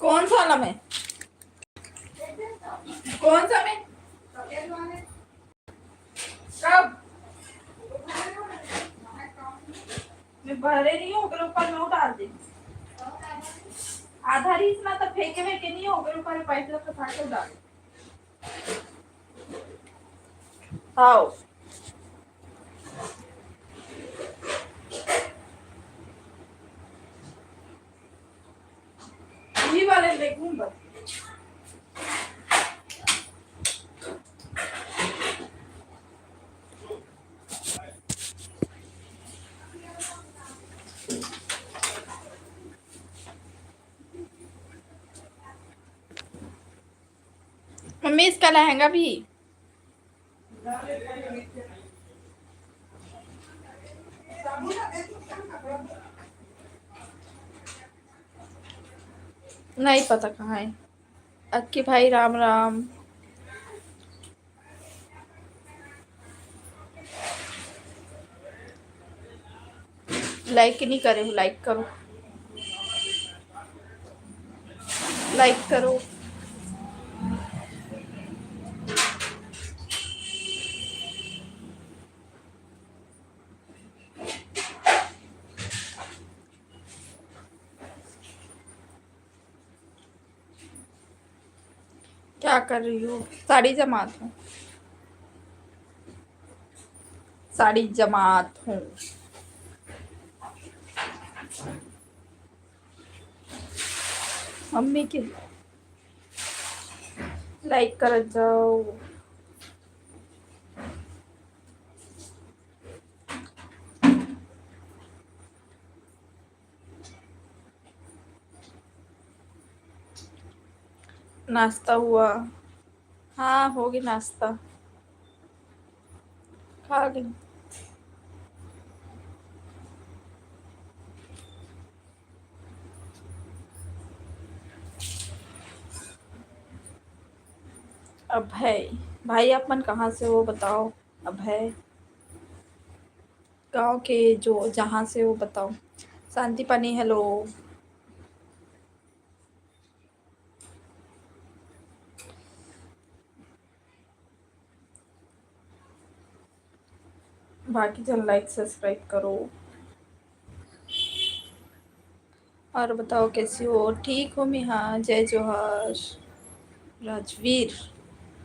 कौन सा वाला में? कौन सा में? कब? मैं भरे नहीं हूँ, ऊपर में डाल दे। आधा रीस ना तो फेंके फेंके नहीं हो गए, ऊपर पाइप लग फंसा के डाल। आओ ये वाले देखूं बस। मम्मी इसका लहंगा भी नहीं पता कहाँ है। अक्की भाई राम राम। लाइक नहीं करे हो, लाइक करो, लाइक करो। क्या कर रही हो? साड़ी जमात हूँ, साड़ी जमात हूँ। मम्मी के लाइक कर जाओ। नाश्ता हुआ? हाँ होगी नाश्ता, खा ली। अब है भाई, आप मन कहाँ से हो बताओ? अब है गाँव के, जो जहाँ से हो बताओ। शांति पानी हेलो। बाकी जन लाइक सब्सक्राइब करो। और बताओ कैसी हो? ठीक हो मिहा? जय जोहार। राजवीर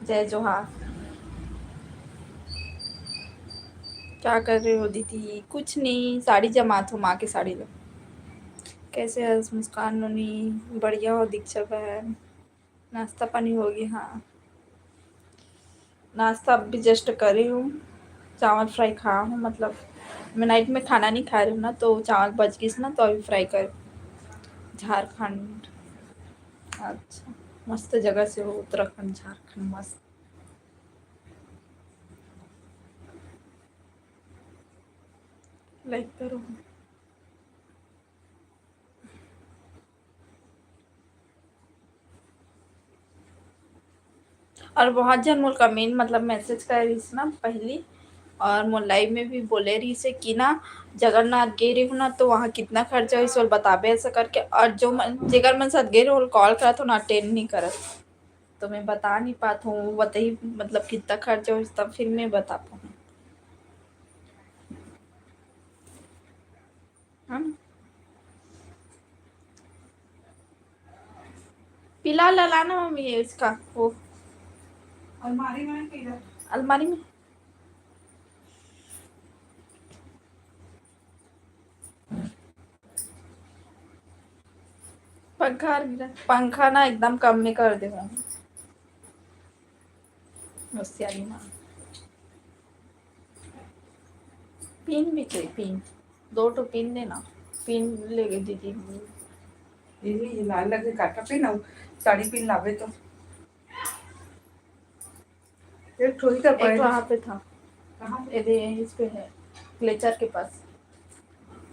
जय जोहार। क्या कर रहे हो दीदी? कुछ नहीं, साड़ी जमात हो, माँ की साड़ी लो। कैसे है मुस्कान नोनी? बढ़िया हो दीक्षा बहन? नाश्ता पानी हो गया? हाँ नाश्ता अब भी जस्ट कर रही हूँ। चावल फ्राई खा हूँ, मतलब मैं नाइट में खाना नहीं खा रही हूँ ना, तो चावल बच गई ना, तो अभी फ्राई कर। झारखंड। अच्छा, मस्त जगह से हो, उत्तराखंड झारखंड मस्त। लाइक करो। और बहुत जन मोर कमेंट मतलब मैसेज कर रही थी ना पहली, और मोर लाइव में भी बोले रही से कि ना जगन्नाथ गए रही हूँ ना, तो वहाँ कितना खर्चा हुई सो बताबे ऐसा करके। और जो मन जेकर मन साथ गए रहो कॉल करा तो ना अटेंड नहीं करत, तो मैं बता नहीं पाता हूँ। बताइए मतलब कितना खर्चा हुई, तब फिर मैं बता पाऊँ। हाँ पिला लाना मम्मी ये इसका वो अलमारी में पिला, अलमारी में। पंखा पंखा ना एकदम कम में कर दे होशियारी माँ। पिन भी चाहिए, पिन दो तो पिन देना। पिन ले गई दीदी। ये लाल लगे काटा पिन और साड़ी पिन लावे तो एक थोड़ी का एक पड़ेगा। वहाँ पे था, कहाँ? इस पे है, क्लेचर के पास।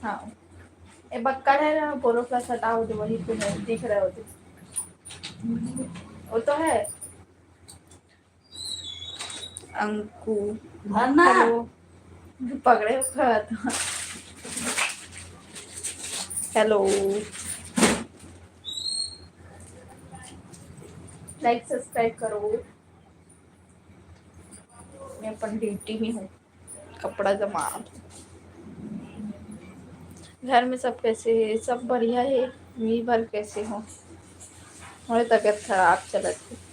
हाँ ये बक्कड़ है ना, बोरो प्लस हटाओ जो वही पे है, दिख रहा है वो तो है। अंकु धरना हेलो, पकड़े हुआ था। हेलो, लाइक सब्सक्राइब करो। मैं अपन ड्यूटी में हूँ, कपड़ा जमा। घर में सब कैसे है? सब बढ़िया है। मी भर कैसे हो? हमारी तबीयत खराब चलत है।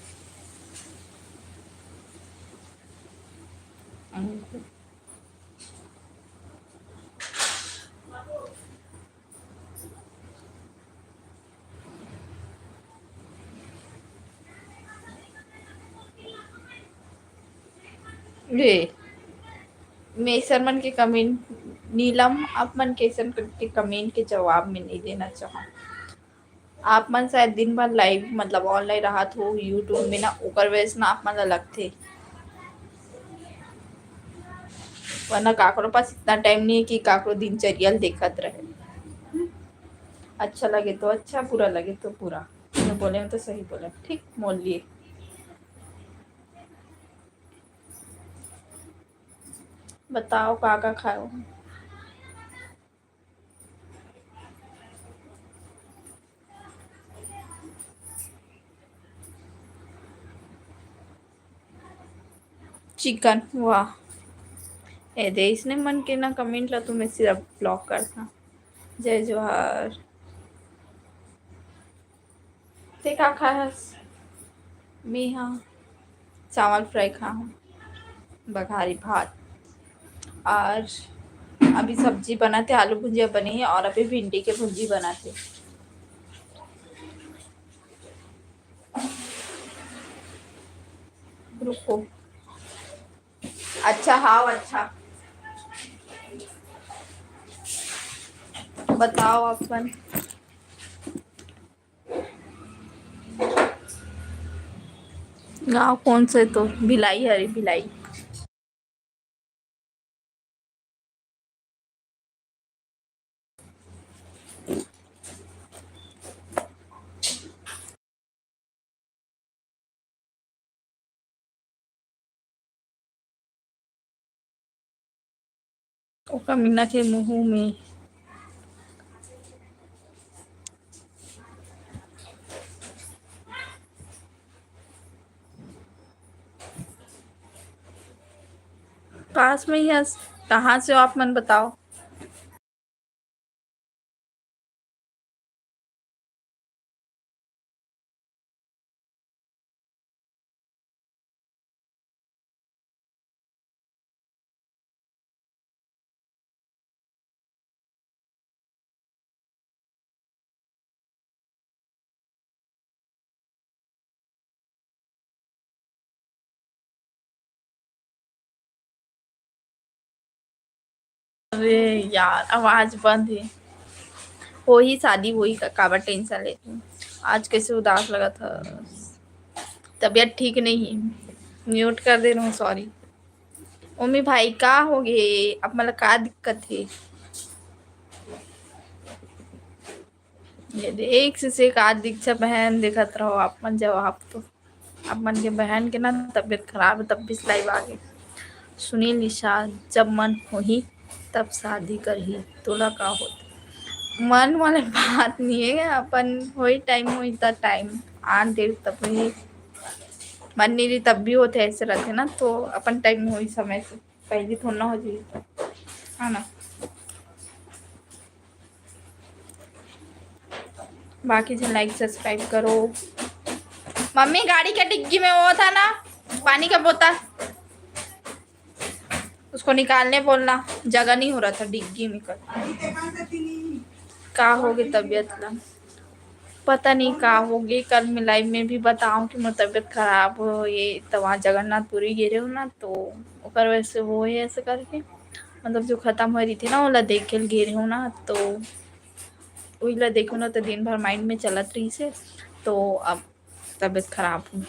ये मेसरमन के कमेंट, नीलम आप मन केसन के कमेंट के जवाब में नहीं देना चाहो। आप मन शायद दिन भर लाइव मतलब ऑनलाइन रहा हो यूट्यूब में ना, ओकर वजह से ना आप मन अलग थे, वरना काकरो पास इतना टाइम नहीं है कि काकरो दिनचर्या देखत रहे। अच्छा लगे तो अच्छा, बुरा लगे तो बुरा। मैं बोले तो सही बोले, ठीक मोल लिए। बताओ का खाओ। चिकन, वाह। ए दे इसने मन के ना कमेंट ला, तुम्हें सिर्फ ब्लॉक करता। जय जोहार। ते का खास? मैं हाँ चावल फ्राई खा हूँ, बघारी भात। और अभी सब्जी बनाते, आलू भुजिया बनी है, और अभी भिंडी के भुजी बनाते। रुको, अच्छा हाँ अच्छा। बताओ अपन। गाँव कौन से? तो भिलाई, हरी भिलाई। ओ कमीना के मुंह में। पास में ही है। कहाँ से हो आप मन बताओ। अरे यार आवाज बंद है। हो ही शादी, वही का काबर टेंशन लेती हूँ। आज कैसे उदास लगा था, तबीयत ठीक नहीं है। म्यूट कर दे रहा हूँ, सॉरी। मम्मी भाई का हो गए? अब मतलब का दिक्कत है? ये देख से का दीक्षा बहन देखत रहो आप मन जवाब तो। आप मन के बहन के ना तबीयत खराब है, तब भी लाइव आ गए। सुनील निषाद, जब मन होही तब शादी करही, तोला का होता। मन वाले बात नहीं है, अपन वही टाइम हुई त टाइम आन दे तब ही मन नहीं रही तब भी होते, ऐसे रहते ना, तो अपन टाइम में हुई समय से पहले थोड़ा ना हो जाए, है ना। बाकी से लाइक सब्सक्राइब करो। मम्मी गाड़ी के डिग्गी में वो था ना पानी का बोतल, उसको निकालने बोलना, जगह नहीं हो रहा था डिग्गी में। कर का हो गई तबीयत ला, पता नहीं का हो गई। कल मैं लाइव में भी बताऊं कि मेरी तबीयत खराब हो, ये तो वहाँ जगन्नाथपुरी गिरे हो ना, तो ओकर वजह से वो है ऐसे करके, मतलब जो खत्म हो रही थी ना ओला देख के गिरे हो ना, तो वही ला देखो ना, तो दिन भर माइंड में चलत रही से, तो अब तबीयत खराब हुई।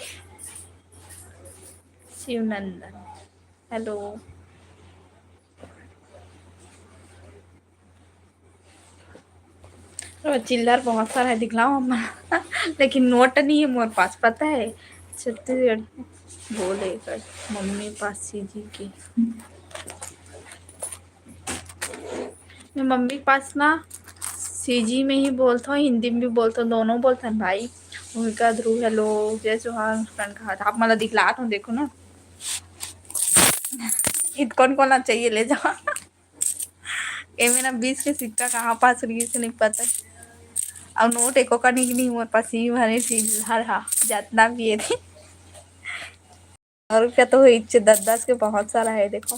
शिवनंदन, हेलो। और चिल्लर बहुत सारा है, दिखलाओ अम्मा। लेकिन नोट नहीं है मोर पास, पता है। छत्तीसगढ़ बोलेगा मम्मी पासी जी की। मैं मम्मी के पास ना सीजी में ही बोलता हूँ, हिंदी में भी बोलता हूँ, दोनों बोलते हैं भाई। भूमिका ध्रुव हेलो, जय चौहान कहा आप मला दिखला हूँ, देखो ना इत कौन कौन चाहिए ले जाओ ये मेरा 20 के सिक्का कहाँ पास रही से नहीं पता। अब नोट एको का नहीं हमारे पास ही हमारे चीज हर हाँ जितना भी है थी और क्या तो इच्छे 10-10 के बहुत सारा है देखो।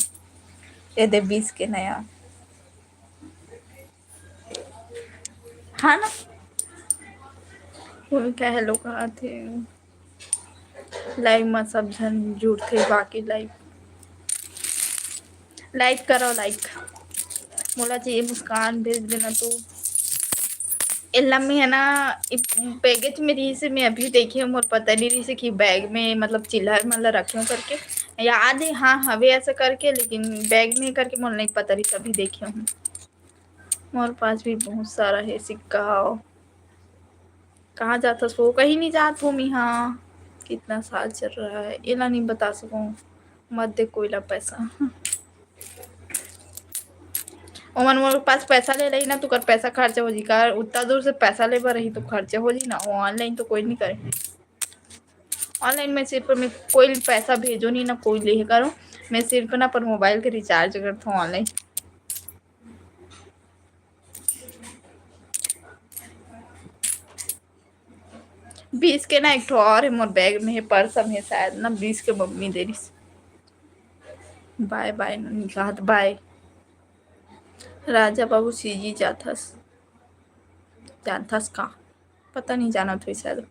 ये दे 20 के नया हाँ ना। भूमिका हेलो कहा थे लाइव में सब जन जुड़ थे बाकी लाइव लाइक करो लाइक मोला चाहिए मुस्कान भेज देना तो इल्लम में है ना पैकेज में रही से मैं अभी देखी हूँ और पता नहीं रही से कि बैग में मतलब चिल्लर मतलब रखे हूँ करके याद है हाँ हवे ऐसा करके लेकिन बैग में करके मुझे नहीं पता रही तभी देखी हूँ। मोर पास भी बहुत सारा है सिक्का कहाँ जाता सो कहीं नहीं जात हूँ मैं हाँ कितना साल चल रहा है इला नहीं बता सकूँ मत दे कोयला पैसा ओमन मोर पास पैसा ले रही ना तो कर पैसा खर्चा हो जी कर उतना दूर से पैसा ले रही तो खर्चा हो जी ना ऑनलाइन तो कोई नहीं करे ऑनलाइन में सिर्फ मैं कोई पैसा भेजो नहीं ना कोई ले करो मैं सिर्फ ना पर मोबाइल के रिचार्ज करता हूँ ऑनलाइन 20 के ना एक ठो और है मोर बैग में है पर्स में शायद ना 20 के मम्मी दे रही बाय बाय निकाह बाय राजा बाबू सीजी जाथस जानथस का पता नहीं जाना था शायद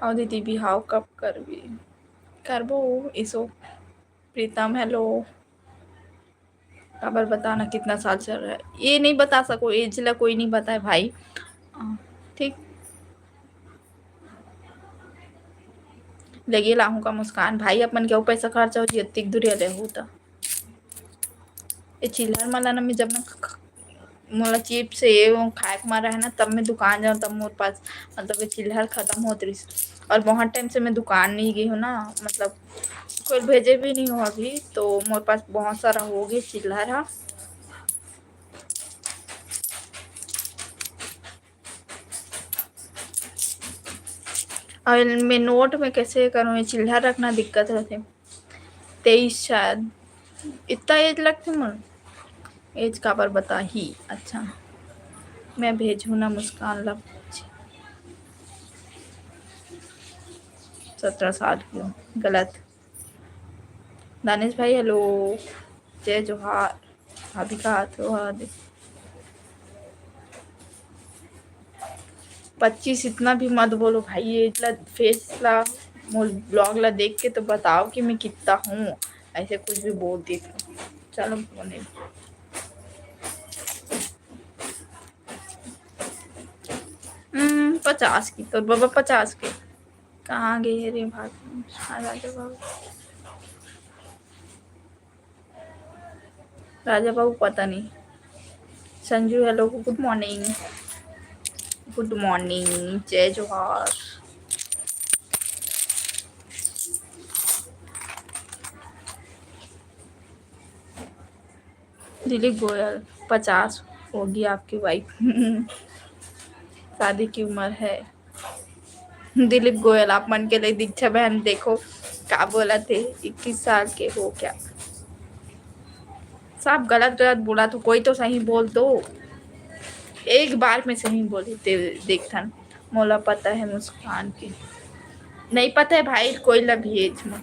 और दीदी बिहाव कब कर भी करबो इसो प्रीतम हेलो खबर बताना कितना साल चल रहा है ये नहीं बता सको एज ला कोई नहीं बताए भाई ठीक लगे लाहू का मुस्कान भाई अपन क्यों पैसा खर्चा हो जितनी दूर ले होता ये चिल्लर मला ना मैं जब मैं मोला चिप्स ये वो खाए के मारा है ना तब मैं दुकान जाऊँ तब मेरे पास मतलब ये चिल्लर खत्म होती रही और बहुत टाइम से मैं दुकान नहीं गई हूँ ना मतलब कोई भेजे भी नहीं हो अभी तो मेरे पास बहुत सारा हो गया चिल्लर है और मैं नोट में कैसे करूँ ये चिल्लर रखना दिक्कत रहते 23 शायद इतना एज लगती मुझे एज का पर बता ही अच्छा मैं भेजूँ ना मुस्कान लब 17 साल की हूँ गलत दानिश भाई हेलो जय जोहार भाभी का हाथ हो 25 इतना भी मत बोलो भाई ये इतना फेस ला ब्लॉग ला देख के तो बताओ कि मैं कितना हूँ ऐसे कुछ भी बोल दी चलो बोले 50 की तो बाबा 50 के कहाँ गए रे भाभी राजा बाबू राजा बाबू पता नहीं संजू हेलो गुड मॉर्निंग जय जोहार दिलीप गोयल 50 होगी आपकी वाइफ शादी की उम्र है दिलीप गोयल आप मन के लिए दीक्षा बहन देखो क्या बोला थे 21 साल के हो क्या सब गलत गलत बोला तो कोई तो सही बोल दो एक बार में सही बोली देखथन मोला पता है मुस्कान की नहीं पता है भाई कोई ला भेज में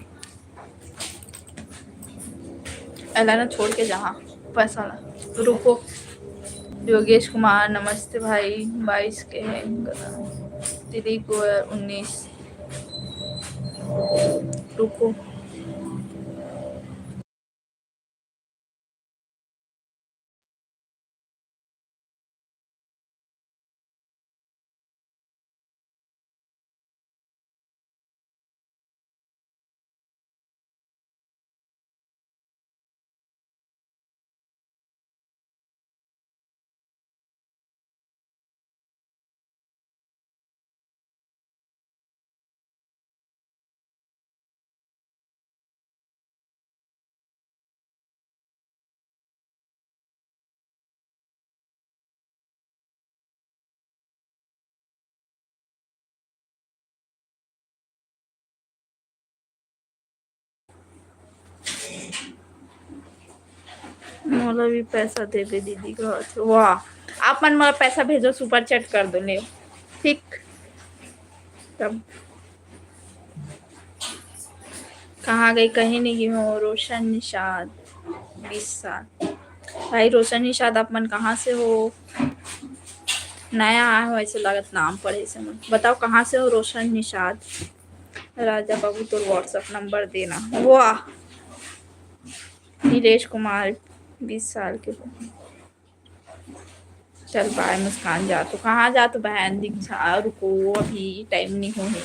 अला ना छोड़ के जहाँ पैसा ला रुको योगेश कुमार नमस्ते भाई 22 के हैं दिलीप गोयल 19 रुको मोला भी पैसा देबे दीदी घर से। वाह, आप मन मोला पैसा भेजो, सुपर चैट कर दो ले। ठीक, तब कहाँ गई? कहीं नहीं गई हो। रोशन निषाद 20 साल। भाई रोशन निषाद आप मन कहाँ से हो? नया आया हो ऐसे लागत, नाम पढ़े से मन। बताओ कहाँ से हो रोशन निषाद? राजा बाबू तो व्हाट्सएप नंबर देना। वाह, नीलेश कुमार 20 साल के हो। चल बाय मुस्कान, जा तो कहाँ जा तो बहन, दीक्षा रुको अभी टाइम नहीं हो है।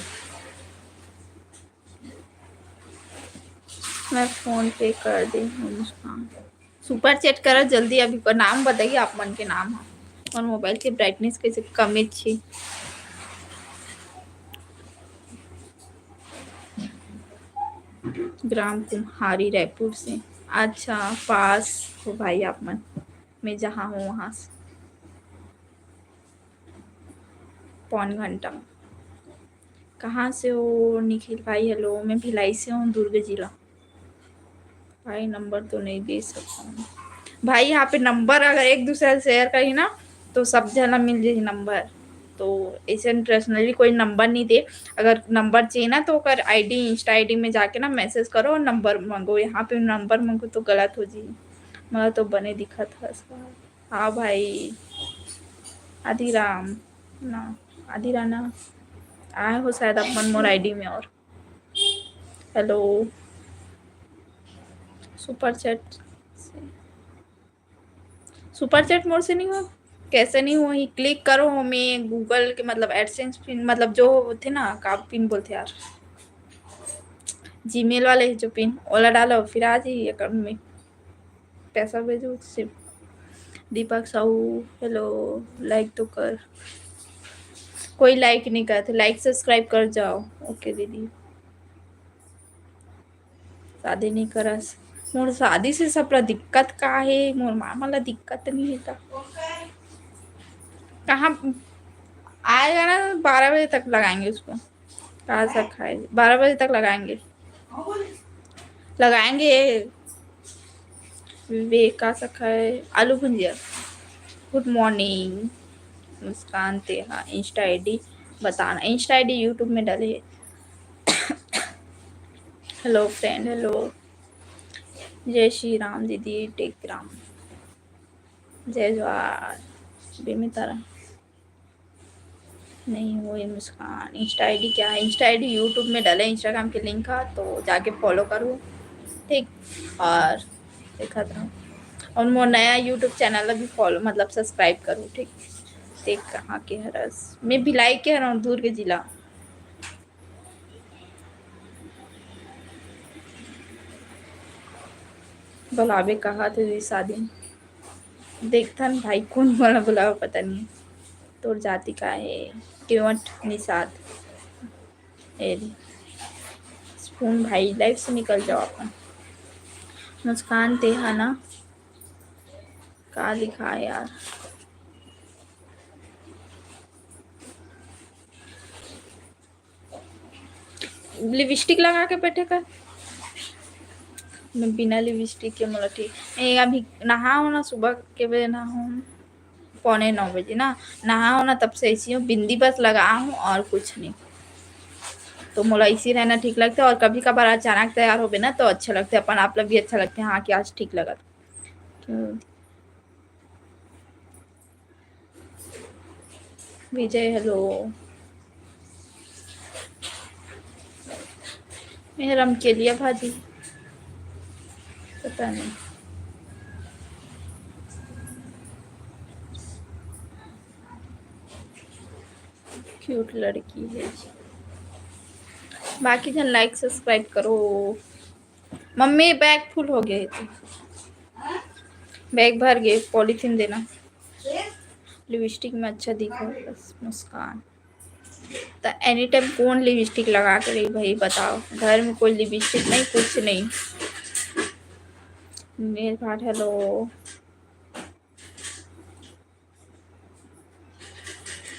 मैं फोन पे कर दी हूँ मुस्कान। सुपर चैट करो जल्दी, अभी का नाम बताइए आप मन के नाम है। और मोबाइल की ब्राइटनेस कैसे कम छी? ग्राम कुम्हारी रायपुर से। अच्छा, पास हो भाई आप मन, मैं जहाँ हूँ वहाँ से 1.25 घंटा। कहाँ से हो निखिल भाई? हेलो, मैं भिलाई से हूँ, दुर्ग जिला। भाई नंबर तो नहीं दे सकता हूँ भाई, यहाँ पे नंबर अगर एक दूसरे से शेयर करी ना तो सब जना मिल जाए नंबर। तो ऐसे पर्सनली कोई नंबर नहीं दे। अगर नंबर चाहिए ना तो कर आईडी, इंस्टा आईडी में जाके ना मैसेज करो और नंबर मांगो। यहाँ पे नंबर मांगो तो गलत हो जी। मतलब तो बने दिखा था इसका। हाँ भाई, आधी राम ना, आधी राना आए हो शायद अपन मोर आईडी में। और हेलो, सुपर चैट से, सुपर चैट मोड से नहीं हुआ? कैसे नहीं हुआ? ही क्लिक करो मैं गूगल के मतलब एडसेंस पिन, मतलब जो थे ना, का पिन बोलते यार, जीमेल वाले जो पिन ओला डालो, फिर आ जाइए अकाउंट में पैसा भेजो सिर्फ। दीपक साहू हेलो, लाइक तो कर। कोई लाइक नहीं करते, लाइक सब्सक्राइब कर जाओ। ओके दीदी, शादी नहीं करस मोर, शादी से सबला दिक्कत का है? मोर मामा ला दिक्कत नहीं है था। कहाँ आएगा ना, 12 बजे तक लगाएंगे उसको। कहाँ से खाए? 12 बजे तक लगाएंगे, लगाएंगे। विवेक का सखा है आलू भुंजिया। गुड मॉर्निंग मुस्कान तेहा, इंस्टा आईडी बताना। इंस्टा आईडी यूट्यूब में डाले। Hello friend, hello. जय श्री राम दीदी, टेक राम। जय जवाहर बेमितारा। नहीं हो ये मुस्कान। इंस्टा आईडी क्या है? इंस्टा आईडी यूट्यूब में डाले, इंस्टाग्राम के लिंक का, तो जाके फॉलो करो ठीक। और देखा था, और मोर नया यूट्यूब चैनल भी फॉलो मतलब सब्सक्राइब करो ठीक। देख कहाँ के हरस, मैं भिलाई के हर दुर्ग जिला। बुलावे कहा थे शादी, देखता न भाई कौन वाला बुलावा पता नहीं। तोर जाति का है? केवट निषाद। स्पून भाई लाइफ से निकल जाओ अपन। मुस्कान तेहा ना, का लिखा है यार? लिपस्टिक लगा के बैठे कर। मैं बिना लिपस्टिक के मतलब ठीक। मैं अभी नहाऊँ ना, सुबह के बजे नहाऊँ 8:45 ना, नहाऊँ ना तब से ऐसी हूँ, बिंदी बस लगा हूँ और कुछ नहीं। तो मोला इसी रहना ठीक लगता है। और कभी कभार अचानक तैयार हो गए ना तो अच्छा लगता है, अपन आप लोग भी अच्छा लगते हैं। हाँ कि आज ठीक लगा क्यों? विजय हेलो, मैं रम के लिए भाजी पता नहीं। क्यूट लड़की है। बाकी जन लाइक सब्सक्राइब करो। मम्मी बैग फुल हो गए थे, बैग भर गए, पॉलीथीन देना। लिपस्टिक में अच्छा दिखा बस मुस्कान। तो एनी टाइम कौन लिपस्टिक लगा के रही भाई बताओ? घर में कोई लिपस्टिक नहीं, कुछ नहीं। मेरे भाट हेलो,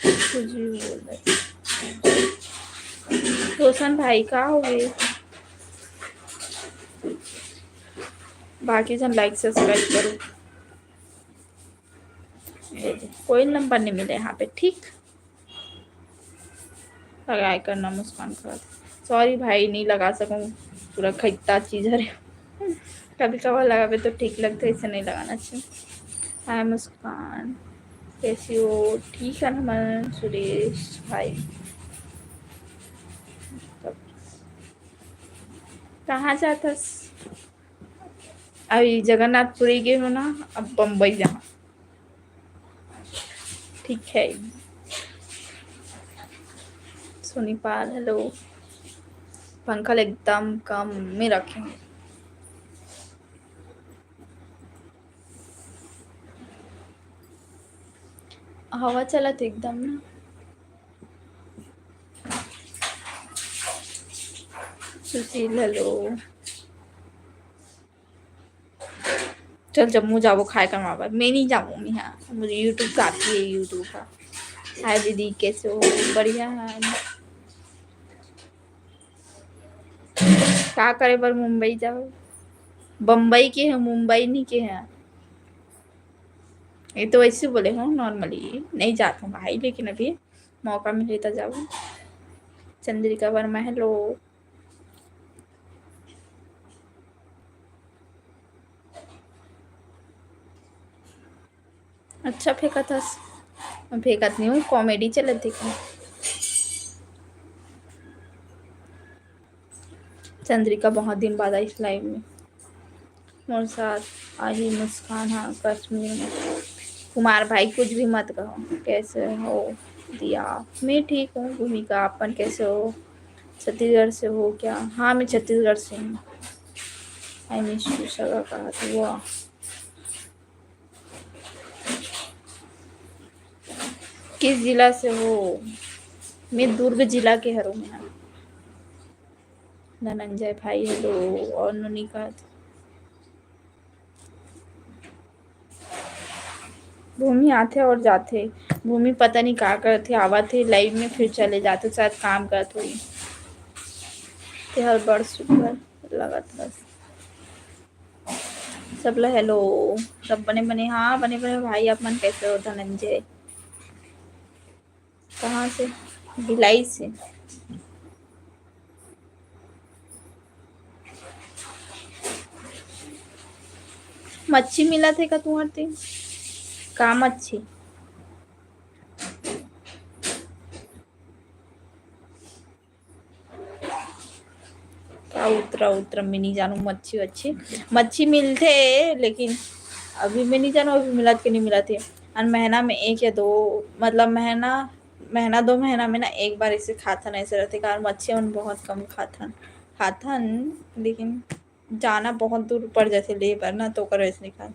कुछ भी बोल रहे। रोशन भाई का हो गए? बाकी जन लाइक सब्सक्राइब करो। ये दे, कोई नंबर नहीं मिला यहाँ पे। ठीक, लगाए करना मुस्कान का। सॉरी भाई, नहीं लगा सकूँ, पूरा खरीदता चीज़ है। कभी कभार लगा पे तो ठीक लगता है, इसे नहीं लगाना चाहिए। हाय मुस्कान, कैसी हो? ठीक है नमन सुरेश भाई। तब कहाँ जाता? अभी जगन्नाथपुरी गए हो ना, अब बम्बई जहाँ। ठीक है। सोनीपाल हेलो। पंखा एकदम कम में रखेंगे। हवा चला तो एकदम ना। सुशील हेलो। चल जम्मू जाओ खाए का वहाँ पर, मैं नहीं जाऊँगी यहाँ, मुझे यूट्यूब काफ़ी है, यूट्यूब का। हाय दीदी कैसे हो? बढ़िया है। क्या करे पर मुंबई जाओ, बम्बई के हैं, मुंबई नहीं के हैं। ये तो वैसे बोले हो नॉर्मली, नहीं जाता हूँ भाई, लेकिन अभी मौका मिले तो जाओ। चंद्रिका वर्मा हेलो। अच्छा फेंका था। मैं फेंकत नहीं हूँ, कॉमेडी चलत थी। चंद्रिका बहुत दिन बाद आई इस लाइव में मेरे साथ। आई मुस्कान हाँ कश्मीर में। कुमार भाई कुछ भी मत कहो। कैसे हो दिया? मैं ठीक हूँ। भूमिका अपन कैसे हो? छत्तीसगढ़ से हो क्या? हाँ मैं छत्तीसगढ़ से हूँ। आई मिस यू सगा कहा था वो। किस जिला से हो? मैं दुर्ग जिला के हरों में हूँ। धनंजय भाई हेलो। और नुनिका। भूमि आते और जाते। भूमि पता नहीं क्या करते, आवाते लाइव में फिर चले जाते, शायद काम करते हुई। हर बार सुपर लगा था। सब लोग हेलो। सब बने बने, हाँ बने बने भाई। आप मन कैसे हो? धनंजय कहाँ से? भिलाई से। मच्छी मिला थे का तुम्हारे? का मच्छी? का उतरा उतरा मैं नहीं जानू। मच्छी अच्छी मच्छी मिलते, लेकिन अभी मैं नहीं जानू अभी मिला कि नहीं मिला थे। और महीना में एक या दो, मतलब महीना महीना 2 महीना में ना एक बार इसे खाथन ऐसे रहते। कारण मच्छी हम बहुत कम खाथन खाथन, लेकिन जाना बहुत दूर पड़ जाते ले पर ना, तो कर ऐसे नहीं खा।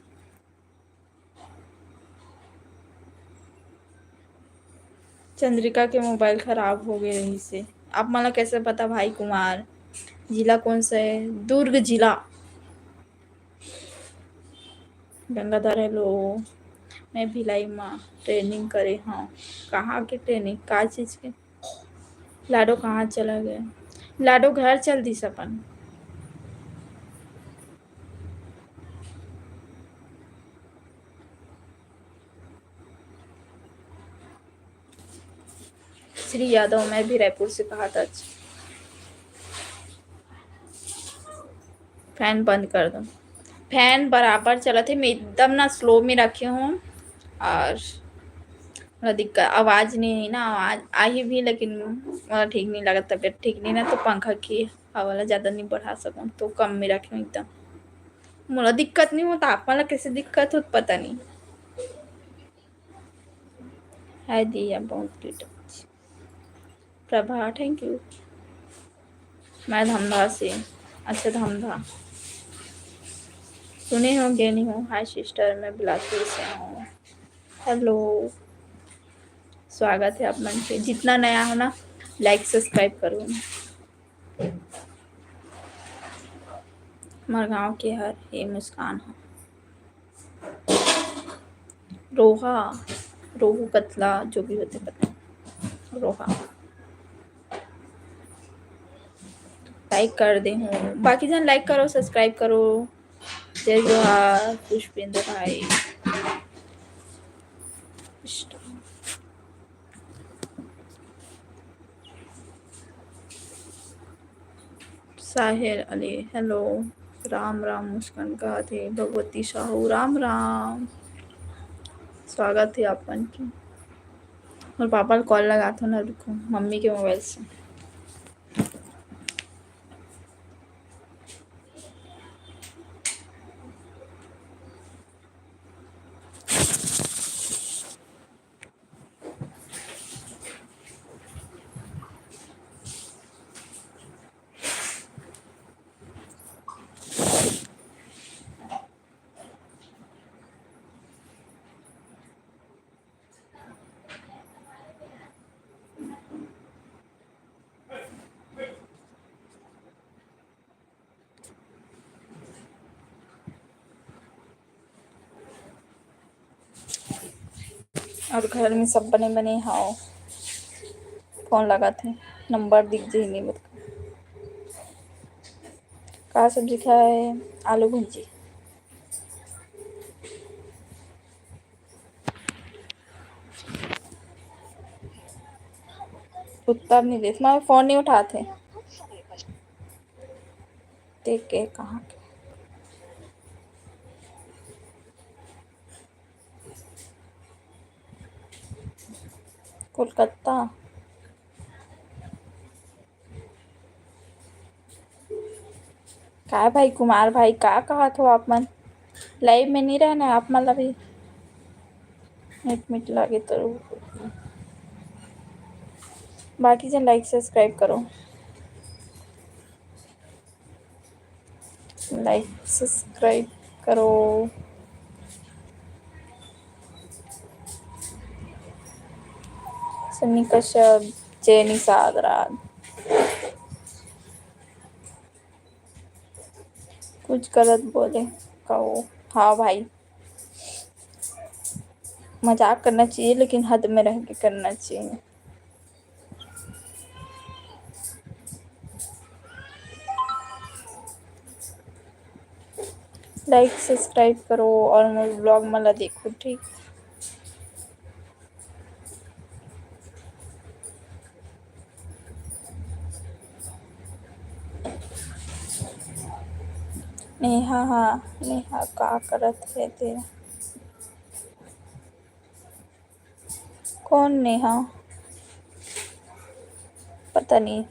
चंद्रिका के मोबाइल खराब हो गए रही से। आप मला कैसे पता भाई? कुमार जिला कौन सा है? दुर्ग जिला। गंगाधर हेलो। मैं भिलाई माँ ट्रेनिंग करे हाँ। कहाँ की ट्रेनिंग? का चीज़ के? लाडो कहाँ चला गया? लाडो घर चल दी सपन। श्री यादव मैं भी रायपुर से कहा था। फैन बंद कर दो। फैन बराबर चला थे, मैं एकदम ना स्लो में रखे हूँ। और थोड़ा दिक्कत आवाज़ नहीं ना, आवाज़ आई भी, लेकिन मतलब ठीक नहीं लगा, तबीयत ठीक नहीं ना, तो पंखा की हवा ज़्यादा नहीं बढ़ा सकूँ, तो कम में रखे हूँ एकदम। मला दिक्कत नहीं होता, आप मला कैसे दिक्कत होत पता नहीं। है दिया बहुत क्यूट। प्रभा थैंक यू। मैं धमधा से। अच्छा धमधा सुने होंगे नहीं हो। हाय सिस्टर मैं बिलासपुर से हूँ। हेलो स्वागत है आप मन से। जितना नया हो ना लाइक सब्सक्राइब करो। हमारे गाँव के हर ये मुस्कान है। रोहा रोहू कतला जो भी होते पता रोहा। लाइक कर दे हूँ, बाकी जन लाइक करो सब्सक्राइब करो। जय जोहार पुष्पेंद्र भाई। साहिर अली हेलो, राम राम मुस्कान कहा थे, भगवती साहू राम राम, स्वागत है आपन की। और पापा को कॉल लगा था ना, रुको मम्मी के मोबाइल से। और घर में सब बने बने हाँ फोन लगा थे, नंबर दिख जी नहीं मेरे को। कहा सब्जी खाए, आलू भुंजी। उत्तर नहीं देते, मैं फोन नहीं उठाते, देख के कहाँ के। कोलकाता। का भाई कुमार भाई का कहा तो आप मन लाइव में नहीं रहना है आप, मतलब ही नेट मिट लगे तो बाकी जन लाइक सब्सक्राइब करो, लाइक सब्सक्राइब करो। सन्नी कश्यप, जेनी सादरात, कुछ गलत बोले कहो। हाँ भाई, मजाक करना चाहिए लेकिन हद में रह के करना चाहिए। लाइक सब्सक्राइब करो और मेरे ब्लॉग मला देखो, ठीक। नेहा, हाँ नेहा का करत है तेरा, कौन नेहा, पता नहीं।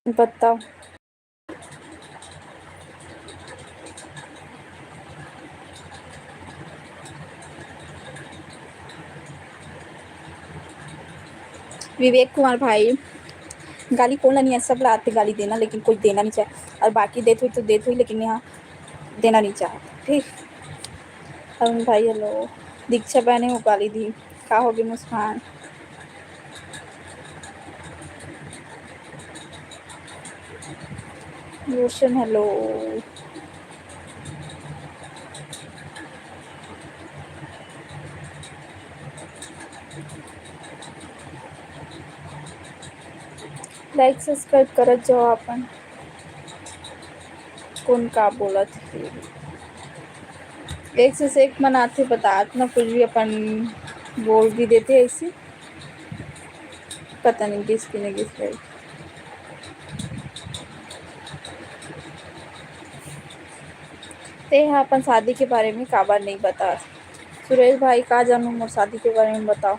बताओ। विवेक कुमार भाई, गाली कौन नहीं है, सब लाते गाली देना, लेकिन कोई देना नहीं चाहे, और बाकी देते हुई तो देते हुई, लेकिन यहाँ देना नहीं चाहता, ठीक। अरुण भाई हेलो, दीक्षा बहने हो गाली दी, का होगी मुस्कान। रोशन हेलो, लाइक सब्सक्राइब करत जाओ अपन। कौन का बोला थे, एक से एक मनाते बतात ना, कुछ भी अपन बोल भी देते ऐसे। पता नहीं किसकी ने किस गई। ते हाँ अपन शादी के बारे में काबर नहीं बता। सुरेश भाई का जानू मोर शादी के बारे में बताओ।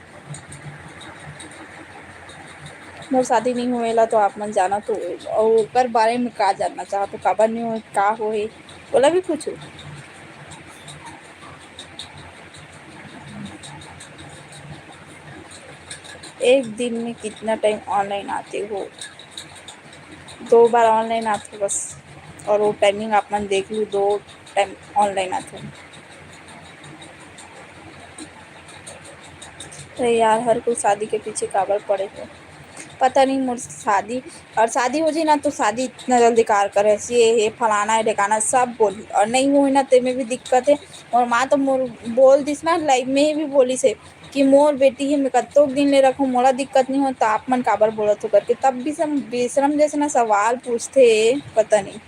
मोर शादी नहीं होएला तो आप मन जाना तो और ओकर बारे में का जानना चाहो तो काबर नहीं हो का होए बोला भी कुछ। एक दिन में कितना टाइम ऑनलाइन आते हो? 2 बार ऑनलाइन आते हो बस। और वो टाइमिंग आप मन देख लूँ 2 टाइम ऑनलाइन आते हो। अरे यार हर कोई शादी के पीछे काबर पड़े हो। पता नहीं मोर शादी और शादी हो जाए ना तो शादी इतना जल्दी कार करे ये है फलाना है ढिकाना सब बोली और नहीं हुई ना ते में भी दिक्कत है। और माँ तो मोर बोल दिस ना लाइव में ही भी बोली से कि मोर बेटी है मैं कत्तो दिन ले रखूँ मोला दिक्कत नहीं हो तो आप मन काबर बोलत हो करके तब भी सब बेशरम जैसे ना सवाल पूछते पता नहीं।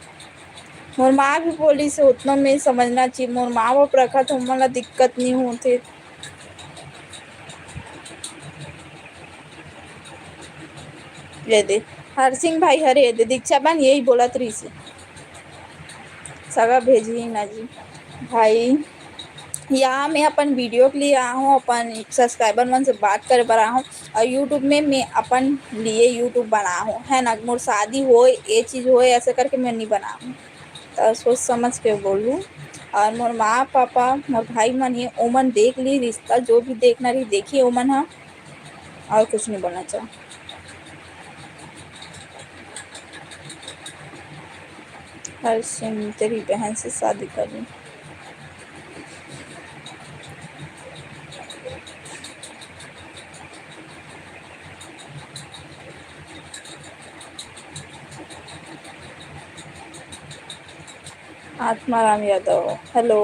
मोर माँ भी बोली से उतना में समझना चाहिए मोर माँ बाप रखा तो मोला दिक्कत नहीं होते। ये दे हर सिंह भाई हरे दे दीक्षा बहन यही बोलत रही से सगा भेजी ना जी भाई। यहाँ मैं अपन वीडियो के लिए आया हूँ अपन सब्सक्राइबर मन से बात करे बर आया हूँ और यूट्यूब में मैं अपन लिए यूट्यूब बना हूँ है ना मोर शादी हो ये चीज़ हो ऐसे करके मैं नहीं बना हूँ तो सोच समझ के बोलूँ। और मोर माँ पापा मोर भाई मन ये ओमन देख ली रिश्ता जो भी देखना रही देखिए ओमन हाँ और कुछ नहीं बोलना चाह। हर सिंह तेरी बहन से शादी करी। आत्माराम यादव हेलो।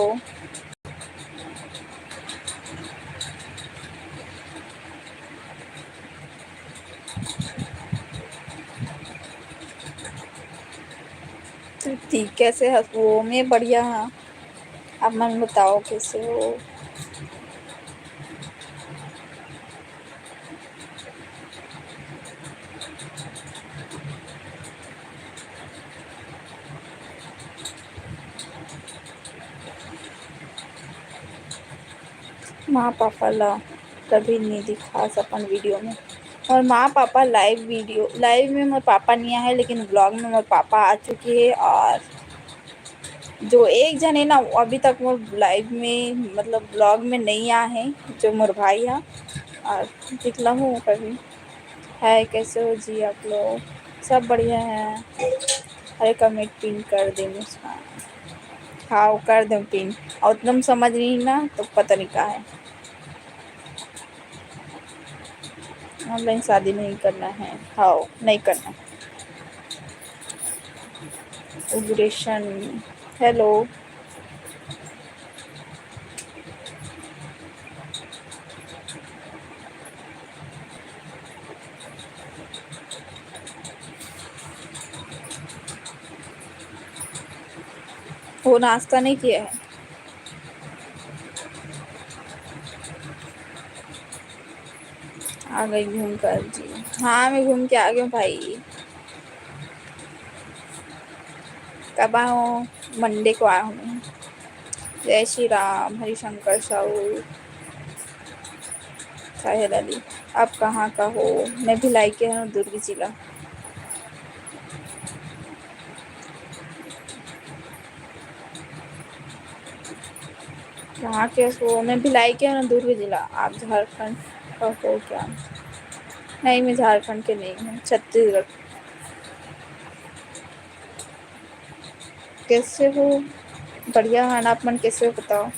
ठीक कैसे है वो मैं बढ़िया हाँ। आप मन बताओ कैसे हो। माँ पापा ला कभी नहीं दिखा अपन वीडियो में और माँ पापा लाइव में मेरे पापा नहीं आए लेकिन ब्लॉग में मेरे पापा आ चुके हैं। और जो एक जन है ना वो अभी तक वो लाइव में मतलब ब्लॉग में नहीं आए हैं जो मेरे भाई है और दिखला हूँ कभी। है कैसे हो जी आप लोग सब बढ़िया हैं। अरे कमेंट पिन कर दे मुस्कान हाँ वो कर दे पिन और तुम समझ नहीं ना तो पता नहीं क्या है। ऑनलाइन शादी नहीं करना है हाँ नहीं करना। उग्रेशन हेलो। वो नाश्ता नहीं किया है। आ गई घूम कर जी हाँ मैं घूम के आ गई हूँ भाई। कब आया हूँ मंडे को आया हूँ मैं। जय श्री राम हरिशंकर साहू साहिल अली। आप कहाँ का हो? मैं भिलाई के हूँ दुर्ग जिला। कहाँ के हो? मैं भिलाई के हूँ दुर्ग जिला। आप झारखंड का हो क्या? नहीं मैं झारखंड के नहीं हूँ छत्तीसगढ़। कैसे हो? बढ़िया है ना आप मन कैसे हो बताओ।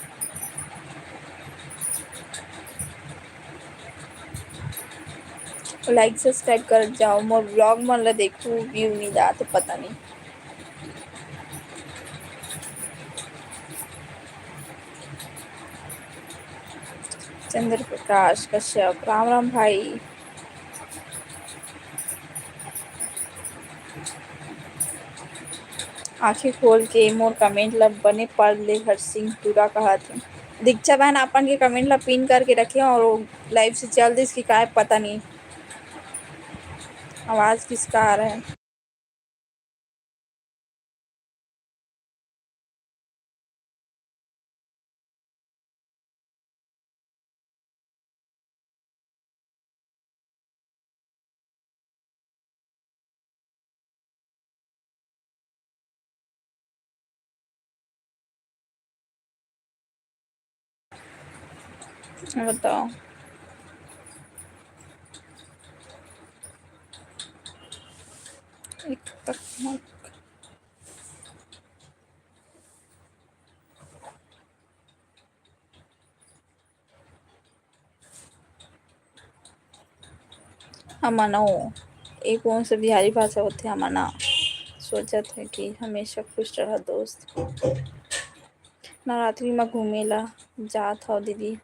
लाइक सब्सक्राइब कर जाओ मोर ब्लॉग मन ला देखू व्यू नहीं जाते पता नहीं। चंद्र प्रकाश कश्यप राम राम भाई। आंखें खोल के मोर कमेंट ला बने पढ़ ले हर सिंह पूरा कहा थे। दीक्षा बहन अपन के कमेंट ला पिन करके रखे और लाइव से चल दिस की काय पता नहीं। आवाज़ किसका आ रहा है? बताओ। एक तक अमनो एक कौन से बिहारी भाषा होते हैं अमना। सोचत है कि हमेशा खुश रह दोस्त। नवरात्रि में घूमेला जात हो दीदी।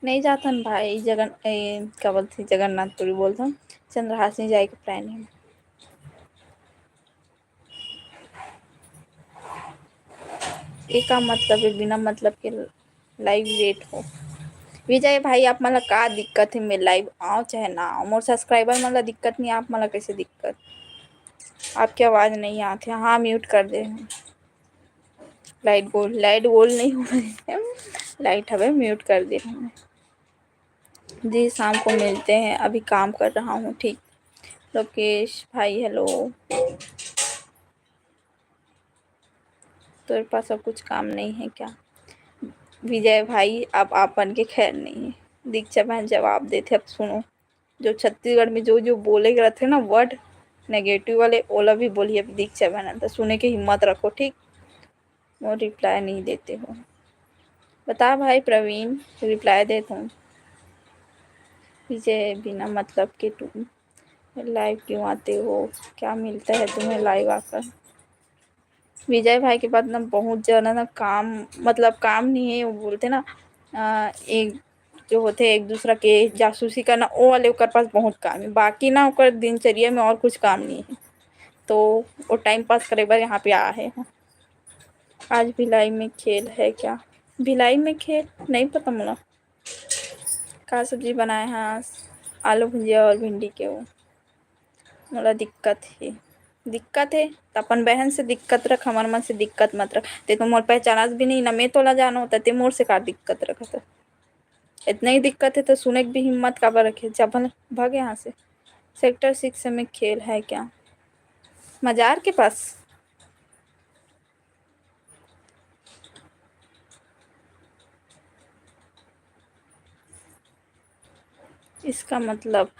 नहीं जातन भाई क्या बोलते जगन्नाथपुरी बोलते हम चंद्रहासिनी जाए के प्लान है। एक का मतलब है बिना मतलब के लाइव वेट हो। विजय भाई आप मला का दिक्कत है मैं लाइव आओ चाहे ना आओ मोर सब्सक्राइबर मला दिक्कत नहीं आप मला कैसे दिक्कत। आपकी आवाज़ नहीं आती हाँ म्यूट कर दे। लाइट गोल नहीं हो रही है लाइट हमें म्यूट कर दे रहे हैं। जी शाम को मिलते हैं अभी काम कर रहा हूँ ठीक। लोकेश भाई हेलो। तेरे पास अब कुछ काम नहीं है क्या? विजय भाई अब आप बन के खैर नहीं है। दीक्षा बहन जवाब देते अब सुनो। जो छत्तीसगढ़ में जो जो बोले गए थे ना वर्ड नेगेटिव वाले ओला भी बोलिए अब दीक्षा बहन तो सुने की हिम्मत रखो ठीक। वो रिप्लाई नहीं देते हो। बता भाई प्रवीण रिप्लाई दे तुम। विजय बिना मतलब के तुम लाइव क्यों आते हो? क्या मिलता है तुम्हें लाइव आकर? विजय भाई के पास ना बहुत ज़्यादा ना काम मतलब काम नहीं है वो बोलते ना एक जो होते एक दूसरा के जासूसी करना वो वाले ओकर पास बहुत काम है बाकी ना ओकर दिनचर्या में और कुछ काम नहीं है। तो वो टाइम पास करे बार यहाँ पे आ है। आज भिलाई में खेल है क्या? भिलाई में खेल नहीं पता मुला। का सब्जी बनाए हैं आज? आलू भुजिया और भिंडी के वो मोला दिक्कत है तो अपन बहन से दिक्कत रख हमार मन से दिक्कत मत रख ते तो मोर पहचानस भी नहीं न मैं तोला जानो ते मोर से का दिक्कत रखत। इतना ही दिक्कत है तो सुने की भी हिम्मत काबर रखे जब भाग यहाँ से। सेक्टर 6 में खेल है क्या? मजार के पास? इसका मतलब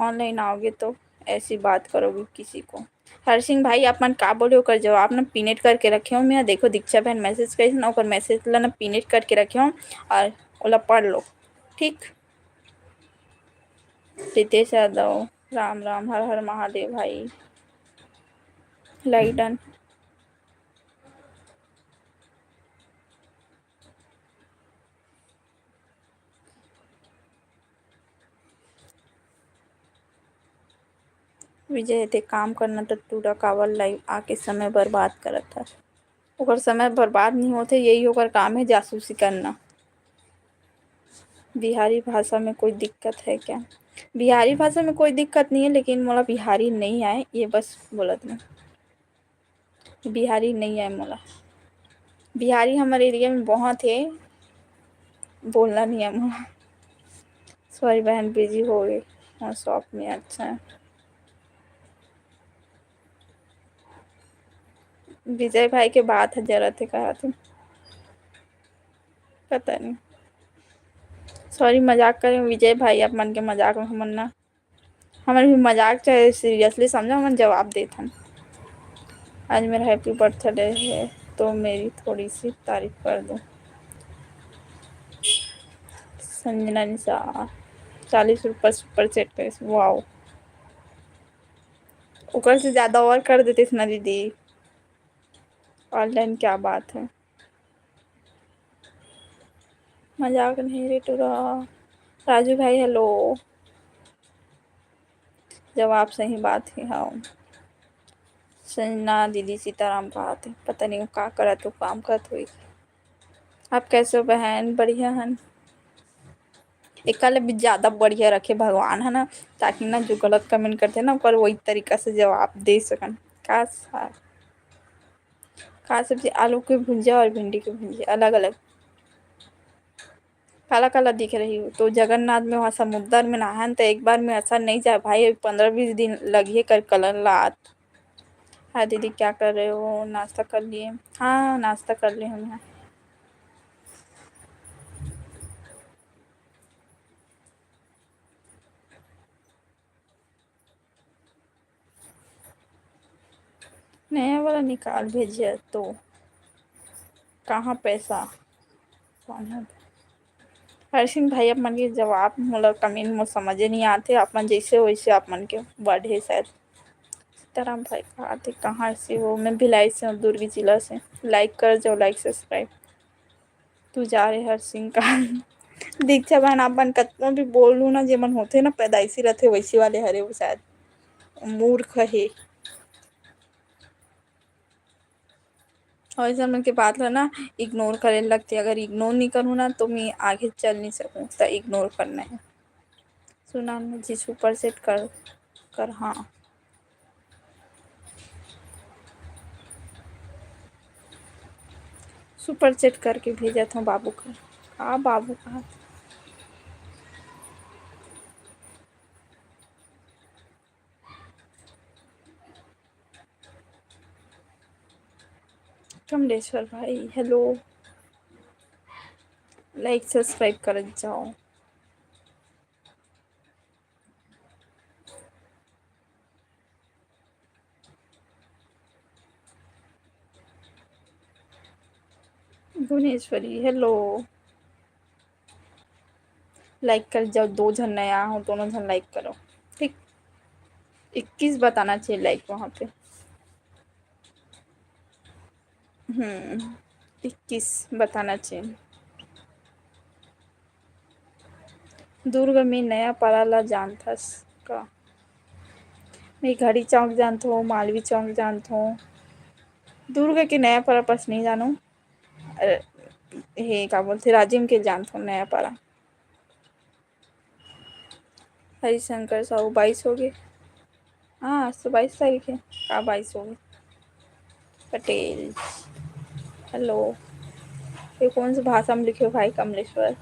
ऑनलाइन आओगे तो ऐसी बात करोगे किसी को। हर सिंह भाई आप मन का बोले ओकर जवाब ना पिनेट करके रखे हो मैं देखो दीक्षा बहन मैसेज करी ना ओकर मैसेज ला ना पिनेट करके रखे हो और ओला पढ़ लो ठीक। रितेश यादव राम राम हर हर महादेव भाई लाइटन। विजय ते काम करना तो तू कावल लाइव आके समय बर्बाद करत था। ओकर समय बर्बाद नहीं होते यही ओकर काम है जासूसी करना। बिहारी भाषा में कोई दिक्कत है क्या? बिहारी भाषा में कोई दिक्कत नहीं है लेकिन मोला बिहारी नहीं आए ये बस बोलत मैं। बिहारी नहीं आए मोला। बिहारी हमारे एरिया में बहुत है बोलना नहीं है मोला। सॉरी बहन बिजी हो गई और शॉप में अच्छा है। विजय भाई के बात है जरूरत है कहा तुम पता नहीं। सॉरी मजाक करें विजय भाई आप मन के मजाक में हमन ना हमारे भी मजाक चाहे सीरियसली समझो हमन जवाब देते हैं। आज मेरा हैप्पी बर्थडे है तो मेरी थोड़ी सी तारीफ कर दो। संजना निसार 40 रुपये सुपर चैट पे वाओ। ऊपर से ज़्यादा और कर देते ना दीदी। ऑनलाइन क्या बात है मजाक नहीं रे टूरा। राजू भाई हेलो। जवाब सही बात है हाँ। संजना दीदी सीताराम बात है पता नहीं वो का करत हो काम करत हुई। आप कैसे हो बहन बढ़िया हन? एकाले भी ज़्यादा बढ़िया रखे भगवान है ना, ताकि ना जो गलत कमेंट करते हैं ना पर वही तरीका से जवाब दे सकन। का सा- का सब्जी, आलू की भुजिया और भिंडी की भुजिया अलग अलग। काला काला दिख रही हो तो जगन्नाथ में वहाँ समुद्र में नहान तो एक बार में ऐसा नहीं जाए भाई, 15-20 दिन लगिए कर कलर लात। हाँ दीदी क्या कर रहे हो, नाश्ता कर लिए? हाँ नाश्ता कर लिए हम यहाँ। नया वाला निकाल भेजिए तो। कहाँ पैसा? कौन है? हर्षिन भाई अपन के जवाब मोला कमेंट में समझे नहीं आते, अपन जैसे वैसे अपन के बढ़े शायद। सीताराम भाई कहा थे, कहाँ से हो? मैं भिलाई से हूँ, दुर्ग जिला से। लाइक कर जाओ, लाइक सब्सक्राइब। तू जा रहे हर सिंह का दीक्षा बहन अपन कतनो भी बोल लू ना, जेमन होते ना पैदाइशी रहते वैसे वाले हरे वो शायद मूर्ख है। और ऐसा मन के बात है ना, इग्नोर करे लगती, अगर इग्नोर नहीं करूँ ना तो मैं आगे चल नहीं सकूँ, तो इग्नोर करना है। सुना जी सुपर सेट कर कर हाँ। सुपर सेट करके भेजा था बाबू का। हाँ बाबू का। कमलेश्वर भाई हेलो, लाइक सब्सक्राइब कर जाओ। भुवनेश्वरी हेलो, लाइक कर जाओ। 2 जन नया हो, दोनों जन लाइक करो ठीक। 21 बताना चाहिए लाइक वहाँ पे। 21 बताना चाहिए। दुर्ग में नया पराला जानथस का? मैं घड़ी चौक जानता हूँ, मालवी चौक जानता हूँ। दुर्ग के नया पारा पास नहीं जानू। हे का बोलते राजिम के जानता हूँ नया पारा। हरिशंकर साहू 22 हो गए। हाँ आज तो 22 तारीख है। का 22 हो गए? पटेल हेलो, ये कौन सी भाषा में लिखे हो भाई कमलेश्वर?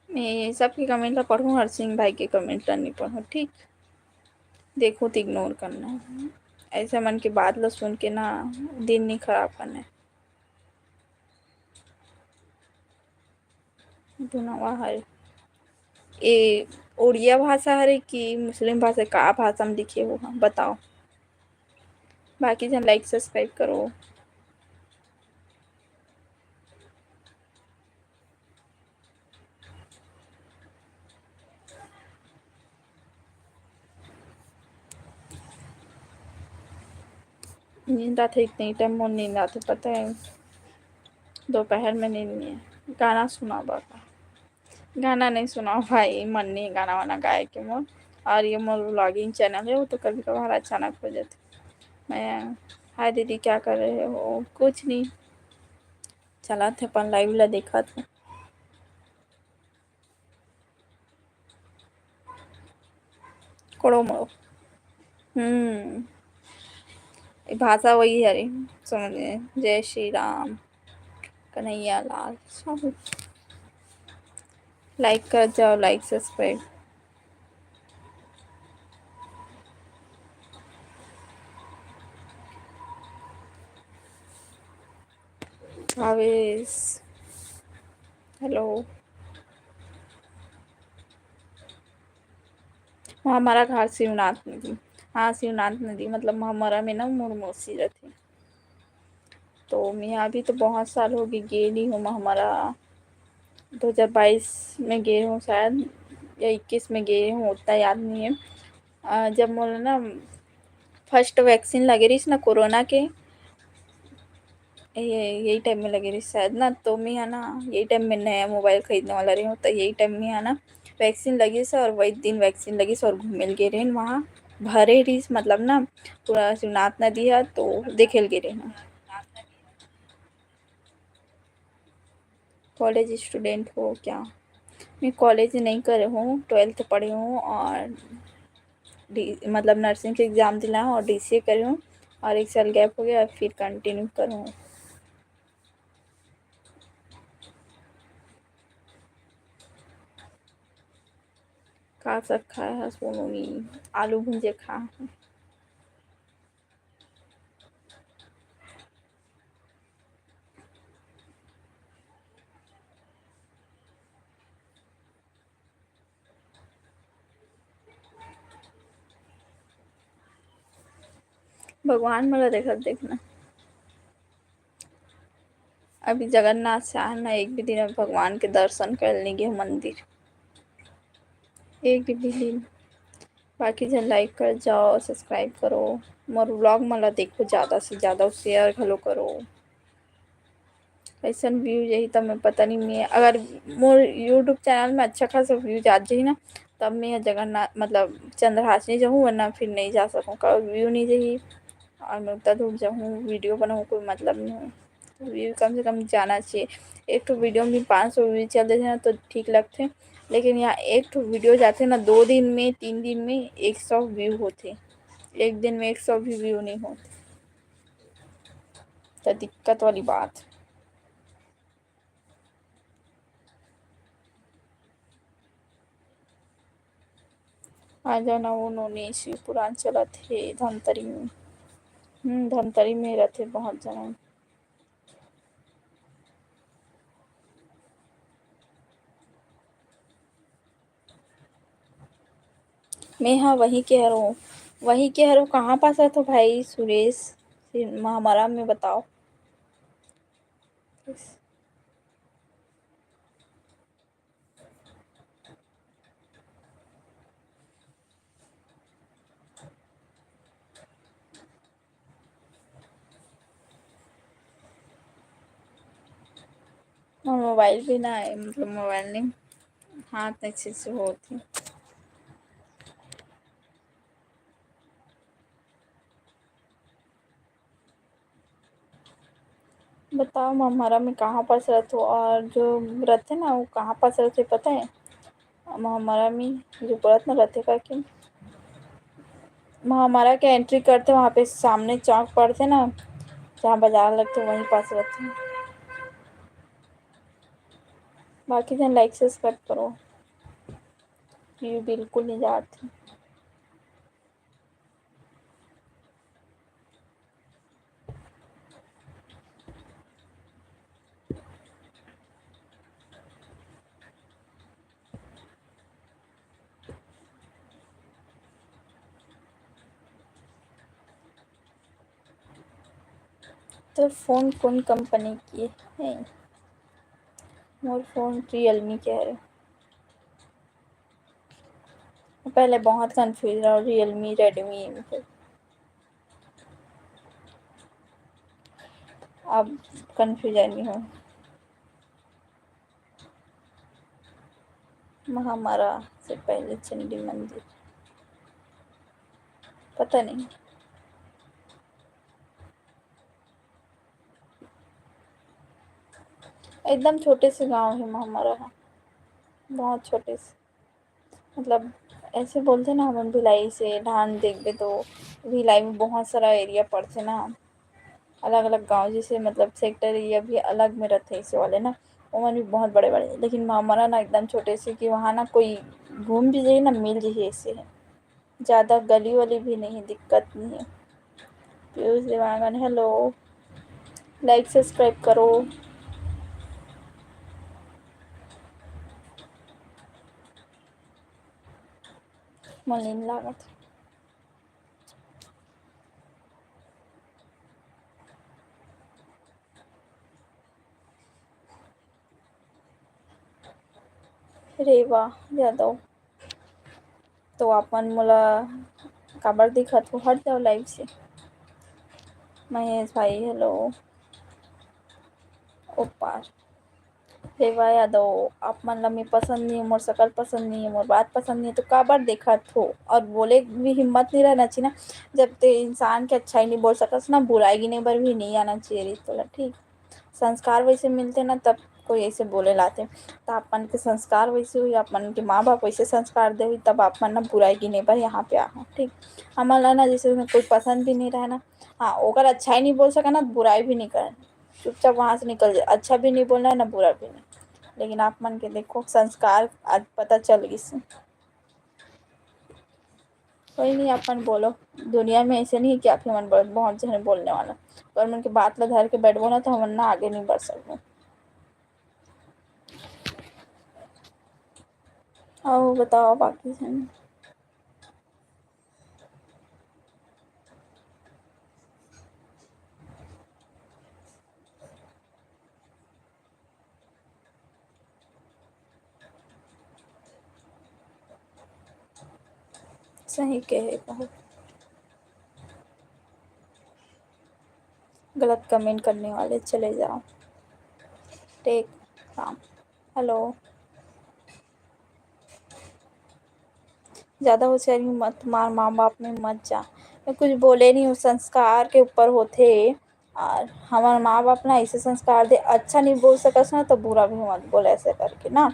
मैं सबके कमेंट ला पढ़ूँ, हर सिंह भाई के कमेंट ला नहीं पढ़ूँ ठीक। देखो तो इग्नोर करना है, ऐसे मन की बात ला सुन के ना दिन नहीं खराब करना है। दुनावा है ये उड़िया भाषा हरे कि मुस्लिम भाषा, का भाषा में लिखे हो हाँ बताओ। बाकी जन लाइक सब्सक्राइब करो। नींद आते इतनी टाइम मोर नींद आते पता है, दोपहर में नींद नहीं है। गाना सुना बाबा, गाना नहीं सुनाओ भाई, मन नहीं गाना वाना गाए के मोर। और ये मोर व्लॉगिंग चैनल है वो तो कभी कभार अचानक हो जाते। मैं हाय दीदी क्या कर रहे हो? कुछ नहीं, चला थे अपन लाइव ला देखा था। कोड़ो मोड़ो। हम्म, ये भाषा वही है रे, समझे? जय श्री राम, कन्हैया लाल सब। लाइक कर जाओ, लाइक सब्सक्राइब। भावेश हेलो। वो हमारा घर शिवनाथ नदी। हाँ शिवनाथ नदी मतलब हमारा में ना मोर मौसी रहती। तो मैं अभी तो बहुत साल हो गए गए नहीं हूँ। हमारा 2022 में गए हूँ शायद, या 21 में गए हूँ, उतना याद नहीं है। जब मोला ना फर्स्ट वैक्सीन लगे रही ना कोरोना के, ये यही टाइम में लगी रही शायद ना, तो मैं है ना यही टाइम में नया मोबाइल खरीदने वाला रही हूँ, तो यही टाइम में है ना वैक्सीन लगी से, और वही दिन वैक्सीन लगी से और घूमे गए रहे वहाँ। भरे रहीस मतलब ना पूरा शिवनाथ नदी है तो देखेल गिरे हैं। कॉलेज स्टूडेंट हो क्या? मैं कॉलेज नहीं करे हूँ, 12th पढ़ी हूँ और मतलब नर्सिंग के एग्ज़ाम दिला हूँ और DCA करी हूँ और 1 साल गैप हो गया फिर कंटिन्यू करूँ। का सब खाया है सोनूनी? आलू भुंजे खा है। भगवान मला देखत देखना अभी जगन्नाथ से आए ना एक भी दिन अब भगवान के दर्शन कर लेंगे मंदिर एक भी दिन। बाकी जन लाइक कर जाओ सब्सक्राइब करो मोर व्लॉग मला देखो ज़्यादा से ज़्यादा शेयर घलो करो। कैसन व्यू यही तब मैं पता नहीं मैं अगर मोर यूट्यूब चैनल में अच्छा खासा व्यू आ जाही ना तब मैं जगन्नाथ मतलब चंद्रहासिनी जाऊँ वरना फिर नहीं जा सकूँ का व्यू नहीं रही और मैं उतना दूर जाऊँ वीडियो बनाऊँ कोई मतलब नहीं है। तो व्यू कम से कम जाना चाहिए। एक तो वीडियो में 500 व्यू चल देते ना तो ठीक लगते लेकिन यहाँ एक तो वीडियो जाते ना 2 दिन में 3 दिन में 100 व्यू होते एक दिन में 100 भी व्यू नहीं होते तो दिक्कत वाली बात। आ जाना वो नोनी शिव पुराण चलत हे धमतरी में। धमतरी में रहते बहुत जन। मैं हाँ वहीं के हूँ वहीं के हूँ कहाँ पास है तो भाई सुरेश हमारा में बताओ। और मोबाइल भी ना है मतलब मोबाइल नहीं हाथ अच्छे से होती। बताओ हमारा में कहाँ पास रहते हो और जो रहते ना वो कहाँ पास रहते पता है? हमारा में जो व्रत में रहते का कि हमारा के एंट्री करते वहाँ पे सामने चौक पड़ते ना जहाँ बाजार लगते वहीं पास रहते हैं। बाकी जन लाइक सब्सक्राइब करो ये बिल्कुल नहीं जाती। तो फ़ोन कौन कंपनी की है? मोर फ़ोन रियलमी के है। पहले बहुत कंफ्यूज रहा रियलमी रेडमी अब कंफ्यूजन नहीं हो। हमारा से पहले चंडी मंदिर पता नहीं। एकदम छोटे से गांव है हमारा बहुत छोटे से मतलब ऐसे बोलते ना हम भिलाई से धान देखते तो भिलाई में बहुत सारा एरिया पड़ते ना अलग अलग गांव जैसे मतलब सेक्टर एरिया भी अलग में रहते हैं इसे वाले ना वहाँ भी बहुत बड़े बड़े लेकिन हमारा ना एकदम छोटे से कि वहाँ ना कोई घूम भी जाइए ना मिल जाइए ऐसे है ज़्यादा गली वाली भी नहीं दिक्कत नहीं है। Piyush Dewangan hello like subscribe करो। मलिन लागत रेवा यादव तो अपन मोला काबर दिखत हो हट जाओ लाइव से। महेश भाई हेलो ओपार रेवा यादव, आप मन ला मैं पसंद नहीं, मोर शकल पसंद नहीं है, मोर बात पसंद नहीं है, तो काबर देखत हो? और बोले भी हिम्मत नहीं रहना चाहिए ना। जब ते इंसान के अच्छाई नहीं बोल सकस ना, बुराई गिने बर भी नहीं आना चाहिए रही तोला, ठीक। संस्कार वैसे मिलते ना तब कोई ऐसे बोले लाते, तो अपन के संस्कार वैसे हुई, अपन के माँ बाप वैसे संस्कार दे हुई, तब आप मन ना बुराई गिने पर यहाँ पे आहो, ठीक। हमन ला ना जैसे उसमें कोई पसंद भी नहीं रहे ना, हाँ ओकर अच्छाई नहीं बोल सका ना, बुराई भी नहीं करे, चुपचाप वहाँ से निकल जाए, अच्छा भी नहीं बोलना है ना बुरा भी नहीं। लेकिन आप मन के देखो संस्कार आज पता चल गई से। कोई नहीं, अपन बोलो, दुनिया में ऐसे नहीं है कि आप ही मन बहुत जने बोलने वाला, पर मन की बात ला धर के बैठबो ना तो हमन ना आगे नहीं बढ़ सकबो। और बताओ बाकी जन। सही कहे बहुत। गलत कमेंट करने वाले चले जाओ, टेक काम। हेलो। ज़्यादा होशियारी मत मार, माँ बाप में मत जा। मैं कुछ बोले नहीं हूँ, संस्कार के ऊपर होते। और हमारे माँ बाप ना ऐसे संस्कार दे, अच्छा नहीं बोल सकस ना तो बुरा भी मत बोल ऐसे करके ना।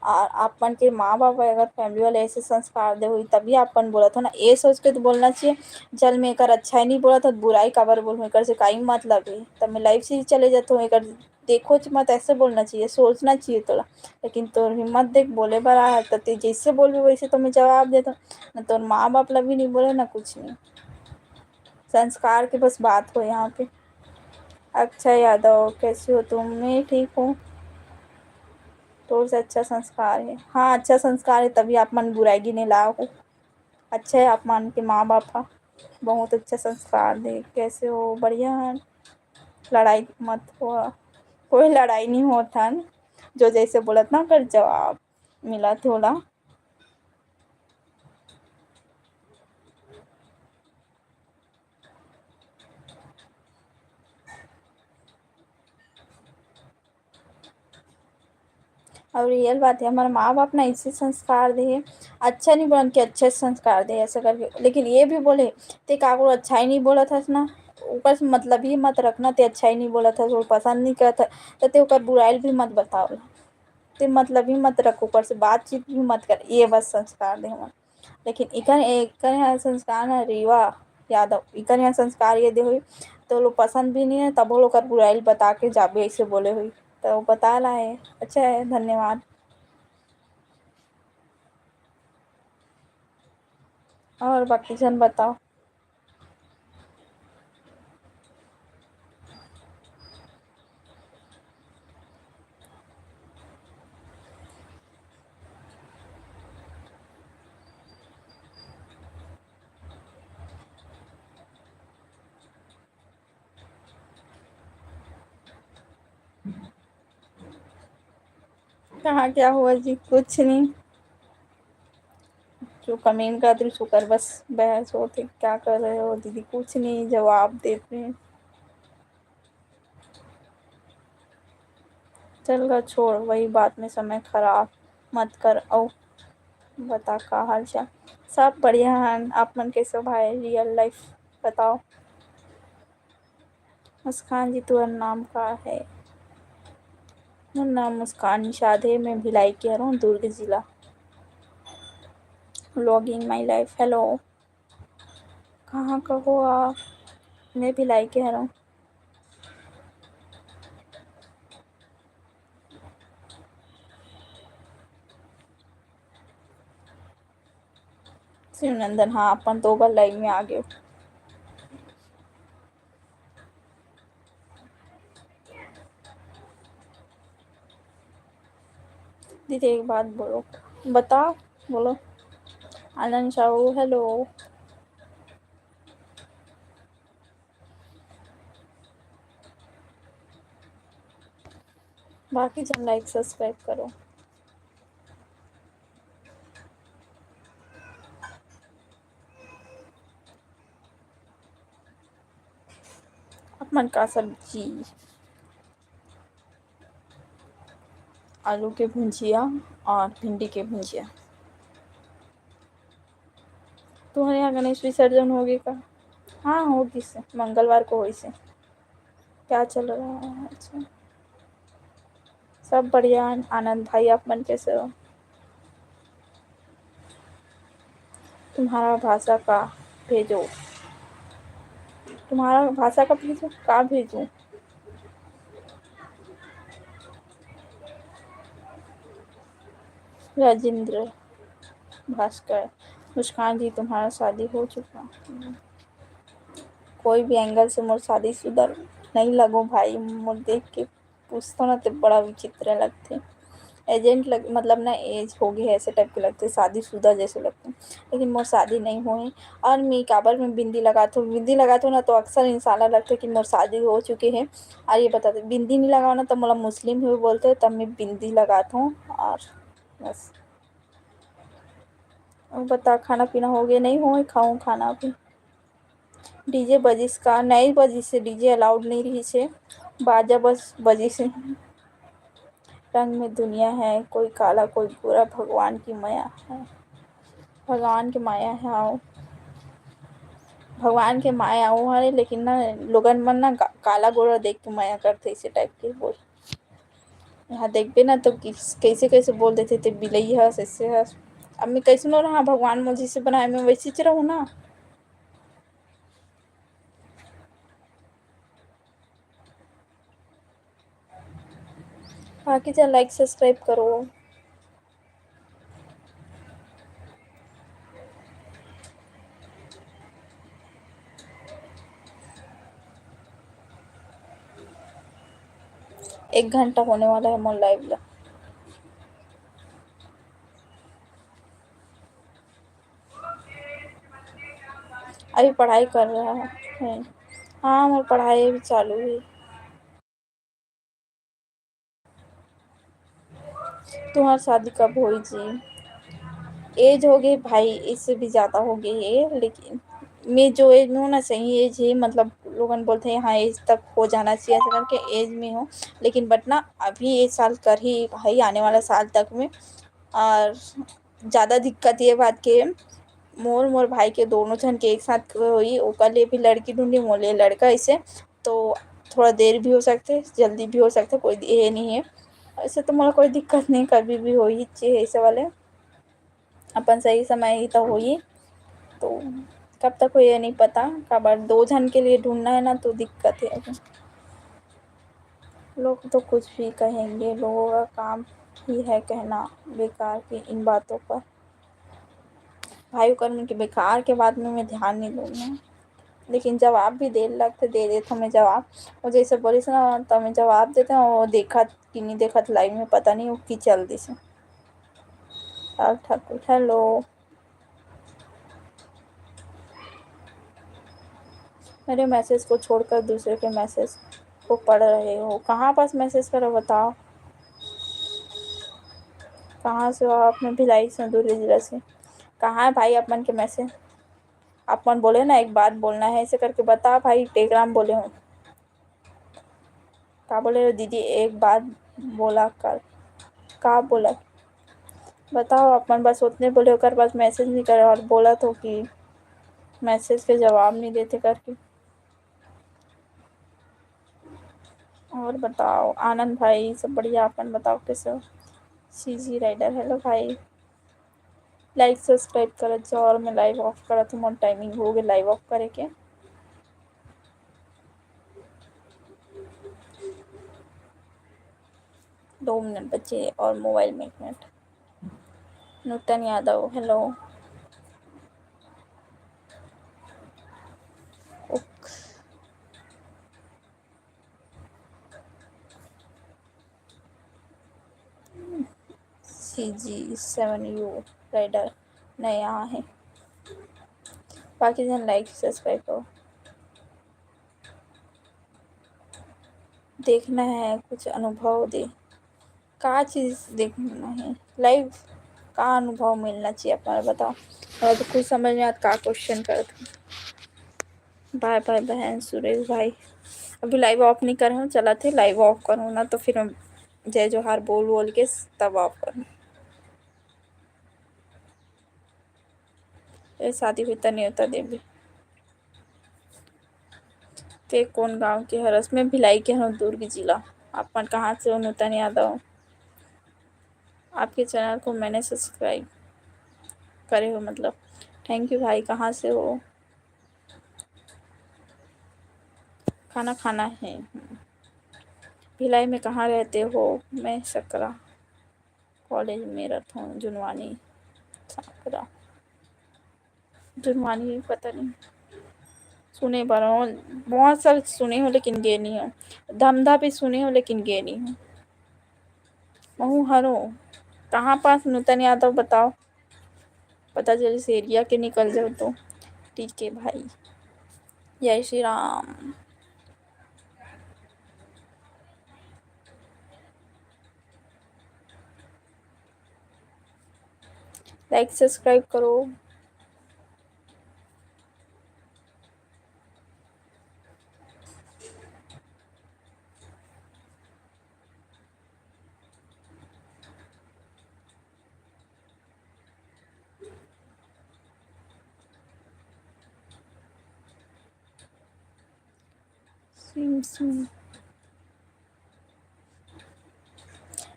और अपन के माँ बाप अगर फैमिली वाले ऐसे संस्कार दे हुई तभी अपन बोला था ना, ये सोच के तो बोलना चाहिए चल मैं एकर अच्छा नहीं बोला था बुराई काबर बोलूँ, एकर से काई मतलब है, तब मैं लाइफ से ही चले जाता हूँ एकर, देखो मत ऐसे बोलना चाहिए, सोचना चाहिए थोड़ा। लेकिन तोर हिम्मत देख बोले बर आया तो ते जैसे बोलबे वैसे तो मैं जवाब देता, ना तोर माँ बाप ला भी नहीं बोले ना कुछ नहीं। संस्कार की बस बात हो यहाँ पे। अक्षय यादव, कैसी हो तुम? मैं ठीक हूँ। तोर से अच्छा संस्कार है, हाँ अच्छा संस्कार है तभी आप मन बुराई गिने लाओ हो। अच्छा है आप मान के माँ बाप का बहुत अच्छा संस्कार दे। कैसे हो? बढ़िया है। लड़ाई मत हो, कोई लड़ाई नहीं होता न। जो जैसे बोलत ना कर जवाब मिला थोड़ा। और रियल बात है, हमारे माँ बाप ना ऐसे संस्कार दे, अच्छा नहीं बोलन कि अच्छे संस्कार दे ऐसा करके, लेकिन ये भी बोले ते काको अच्छा ही नहीं बोला था ना, ऊपर से मतलब ही मत रखना, ते अच्छा ही नहीं बोला था वो पसंद नहीं करता तो ते ओकर बुराई भी मत बताओ, ते मतलब ही मत रख, ऊपर से बातचीत भी मत कर, ये बस संस्कार दे हमारे। लेकिन इकर एकर यहाँ संस्कार है रीवा यादव, इकर यहाँ संस्कार ये दे हुई तो लोग पसंद भी नहीं है तब वो लोग कर बुराई बता के जाबे ऐसे बोले हुई, तो बता ला है। अच्छा है, धन्यवाद। और बाकी जन बताओ। कहाँ क्या हुआ जी? कुछ नहीं, जो कमेंट कर रही सो कर बस बहस होती, क्या कर रहे हो दीदी? कुछ नहीं, जवाब देते हैं। चल गा छोड़, वही बात में समय खराब मत कर। औ बता का हाल चाल? सब बढ़िया है। आप मन कैसे हो भाई? रियल लाइफ बताओ। मुस्कान जी तुम्हारा नाम का है? मेरा नाम मुस्कान निषाद है, मैं भिलाई की हूँ, दुर्ग जिला। Logging my life. हेलो। कहाँ का हो आप? मैं भिलाई के हूँ। शिवनंदन, हाँ अपन 2 बार लाइन में आ गए। दीदी एक बात बोलो। बताओ, बोलो। आनंद साहू, हेलो। बाकी जन लाइक सब्सक्राइब करो। अपन का सब्जी। आलू के भुजिया और भिंडी के भुजिया। तुम्हारे यहाँ गणेश विसर्जन होगी का? हाँ होगी से, मंगलवार को हुई से। क्या चल रहा है? अच्छा, सब बढ़िया। आनंद भाई, आप मन कैसे हो? तुम्हारा भाषा का भेजो। तुम्हारा भाषा का भेजो, कहाँ भेजूँ? राजेंद्र भास्कर। मुस्कान जी, तुम्हारा शादी हो चुका? कोई भी एंगल से मोर शादीशुदा नहीं लगो भाई। मोर देख के पूछतो ना तो बड़ा विचित्र लगते। एजेंट लग मतलब ना एज हो गई है ऐसे टाइप के लगते, शादीशुदा जैसे लगते। लेकिन मोर शादी नहीं हुई। और मैं काबर में बिंदी लगाती हूँ ना तो अक्सर इंसान लगता है कि मोर शादी हो चुकी है। और ये बताते बिंदी नहीं लगाओ ना तो मोला मुस्लिम हुए बोलते हैं, तब मैं बिंदी लगाता हूँ। और बस। और बता, खाना पीना हो गया? नहीं हुआ, खाऊं खाना अभी। डीजे बजिस का नहीं, बजिस से डीजे अलाउड नहीं रही से। बाजा बस बजिस से। रंग में दुनिया है, कोई काला कोई गोरा, भगवान की माया है। भगवान की माया है आओ। भगवान के माया आओ हरे, लेकिन ना लोगन मन ना काला गोरा देख के माया करते इसे टाइप के बोल। यहाँ देखबे ना तो कैसे कैसे बोल देते थे, बिलई हस ऐसे हस। अब मैं कैसे न रहा, भगवान मुझे से बनाए, मैं वैसे ही रहूँ ना। बाकी चल, लाइक सब्सक्राइब करो। एक घंटा होने वाला है मोर लाइव ला। अभी पढ़ाई कर रहा है। हाँ, मोर पढ़ाई भी चालू है। तुम्हारी शादी कब हुई जी? एज हो गई भाई, इससे भी ज़्यादा हो गई है, लेकिन मैं जो एज में हूँ ना सही एज है। मतलब लोगन बोलते हैं हाँ एज तक हो जाना चाहिए ऐसा करके, एज में हूँ। लेकिन बट ना अभी एक साल कर ही भाई, आने वाला साल तक में। और ज़्यादा दिक्कत ये बात के मोर मोर भाई के दोनों जन के एक साथ हुई, ओकर लिए भी लड़की ढूंढी, मोर लिए लड़का। इसे तो थोड़ा देर भी हो सकते, जल्दी भी हो सकते, कोई ये नहीं है। ऐसे तो मोला कोई दिक्कत नहीं, कभी भी हो ही चाहिए ऐसे वाले। अपन सही समय ही तो हुई। तो कब तक हो ये नहीं पता, कबर दो जन के लिए ढूंढना है ना तो दिक्कत है। लोग तो कुछ भी कहेंगे, लोगों का काम ही है कहना बेकार की इन बातों पर। भाई कर्म के बेकार के बाद में मैं ध्यान नहीं दूंगा। लेकिन जवाब भी देर लगते दे देता मैं जवाब। वो जैसे बोलिस ना तो मैं जवाब देता हूँ, वो देखा कि नहीं देखा लाइव में पता नहीं वो की चल दी से। ठाकुर हेलो। मेरे मैसेज को छोड़कर दूसरे के मैसेज को पढ़ रहे हो? कहाँ पास मैसेज करो बताओ। कहाँ से हो आप? मैं भिलाई संदूरी जिला से। कहाँ है भाई अपन के मैसेज? अपन बोले ना एक बात बोलना है ऐसे करके बता भाई, टेलीग्राम बोले हूँ। क्या बोले हो दीदी? एक बात बोला कर। क्या बोला बताओ। अपन बस उतने बोले होकर बस मैसेज नहीं करे, और बोला तो कि मैसेज के जवाब नहीं देते करके। और बताओ आनंद भाई, सब बढ़िया? अपन बताओ कैसे हो? सीजी राइडर हेलो भाई। लाइक सब्सक्राइब कर जाओ। और मैं लाइव ऑफ करा तुम और टाइमिंग हो गई लाइव ऑफ करे के। दो मिनट बचे और मोबाइल में 1 मिनट। नूतन यादव हेलो। CG7U राइडर नया है। बाकी जन लाइक सब्सक्राइब करो। देखना है कुछ अनुभव दे। का चीज़ देखना है? लाइव का अनुभव मिलना चाहिए अपना बताओ। और तो कुछ समझ में आता का क्वेश्चन कर दो। बाय बाय बहन सुरेश भाई। अभी लाइव ऑफ नहीं कर हूँ, चला थे लाइव ऑफ करूँ ना तो फिर जय जोहार बोल बोल के तब ऑफ कर। ये शादी भी तो नहीं होता देवी। ते कौन गांव के हरस में भिलाई के हूँ दुर्ग जिला। अपन कहाँ से हो नूतन यादव। आपके चैनल को मैंने सब्सक्राइब करे हो मतलब। थैंक यू भाई। कहाँ से हो। खाना खाना है। भिलाई में कहाँ रहते हो। मैं सकरा कॉलेज में रहता हूँ। जुनवानी सकरा जुनवानी पता नहीं। सुने पर हूँ बहुत सारे सुने हो लेकिन गए नहीं हो। धमधा भी सुने हो लेकिन गए नहीं हो। महू हरो कहाँ पास नूतन यादव बताओ। पता चले इस एरिया के निकल जाओ तो ठीक है भाई। जय श्री राम। लाइक सब्सक्राइब करो।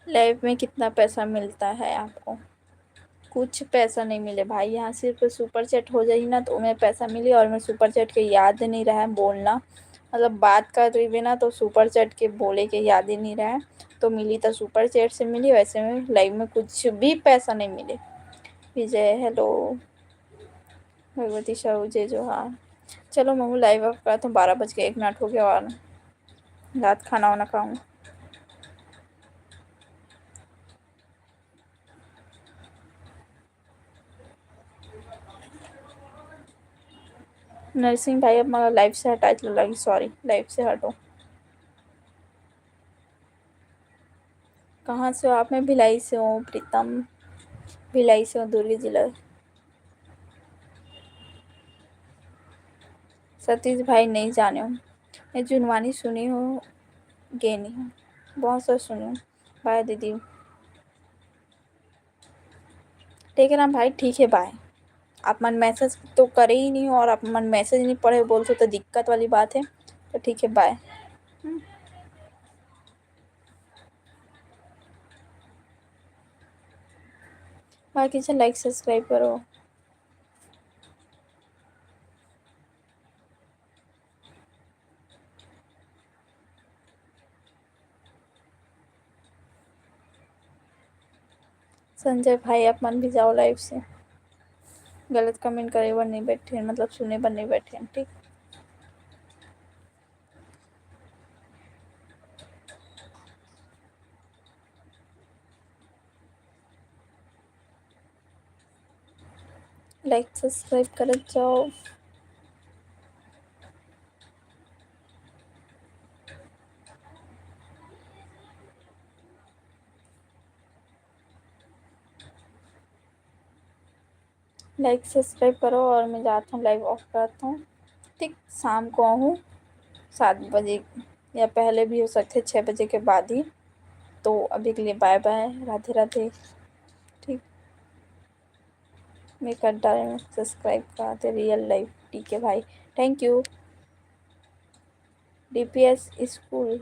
लाइव में कितना पैसा मिलता है आपको। कुछ पैसा नहीं मिले भाई। यहाँ सिर्फ सुपर चैट हो जाए ना तो मैं पैसा मिली। और मैं सुपर चैट के याद नहीं रहा है बोलना। मतलब बात कर रही भी ना तो सुपर चैट के बोले के याद ही नहीं रहा है। तो मिली तो सुपर चैट से मिली। वैसे में लाइव में कुछ भी पैसा नहीं मिले। विजय हेलो। भगवती साहू जय जोहार। चलो मैं लाइव अप करता हूँ। 12 बज के 1 मिनट हो गया और रात खाना वाना खाऊँ। नरसिंह भाई अब मला लाइव से हटायचं लगी। सॉरी लाइव से हटो। कहाँ से हो आप। मैं भिलाई से हूँ प्रीतम। भिलाई से हूँ दुर्ग जिला। सतीश भाई नहीं जाने हूँ। मैं जुनवानी सुनी हूँ गे नहीं हूँ। बहुत सारा सुनी हूँ। बाय दीदी। ठीक है ना भाई ठीक है बाय। आप मन मैसेज तो करे ही नहीं हो और आप मन मैसेज नहीं पढ़े बोलते तो दिक्कत वाली बात है। तो ठीक है बाय। बाकी से लाइक सब्सक्राइब करो। संजय भाई आप मन भी जाओ लाइव से। गलत कमेंट करे पर नहीं बैठे मतलब सुने पर नहीं बैठे ठीक। लाइक सब्सक्राइब कर जाओ। लाइक सब्सक्राइब करो और मैं जाता हूँ लाइव ऑफ करता हूँ। ठीक शाम को आऊँ 7 बजे या पहले भी हो सकते 6 बजे के बाद ही। तो अभी के लिए बाय बाय राधे राधे। ठीक मैं कर डाल रही हूँ सब्सक्राइब कराते रियल लाइफ ठीक है भाई। Thank U. डीपीएस स्कूल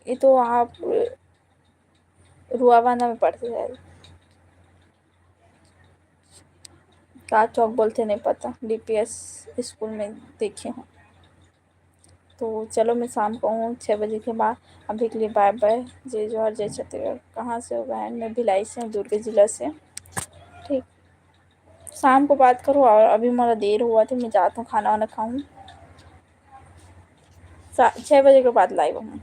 ये तो आप रुआवाना में पढ़ते हैं। का चौक बोलते नहीं पता। डीपीएस स्कूल में देखे हूँ। तो चलो मैं शाम को हूँ 6 बजे के बाद। अभी के लिए बाय बाय। जय जोहार जय छत्तीसगढ़। कहाँ से हो बहन। मैं भिलाई से हूँ दुर्ग जिला से। ठीक शाम को बात करो। और अभी मेरा देर हुआ तो मैं जाता हूँ खाना वाना खाऊँ। 6 बजे के बाद लाइव हूँ।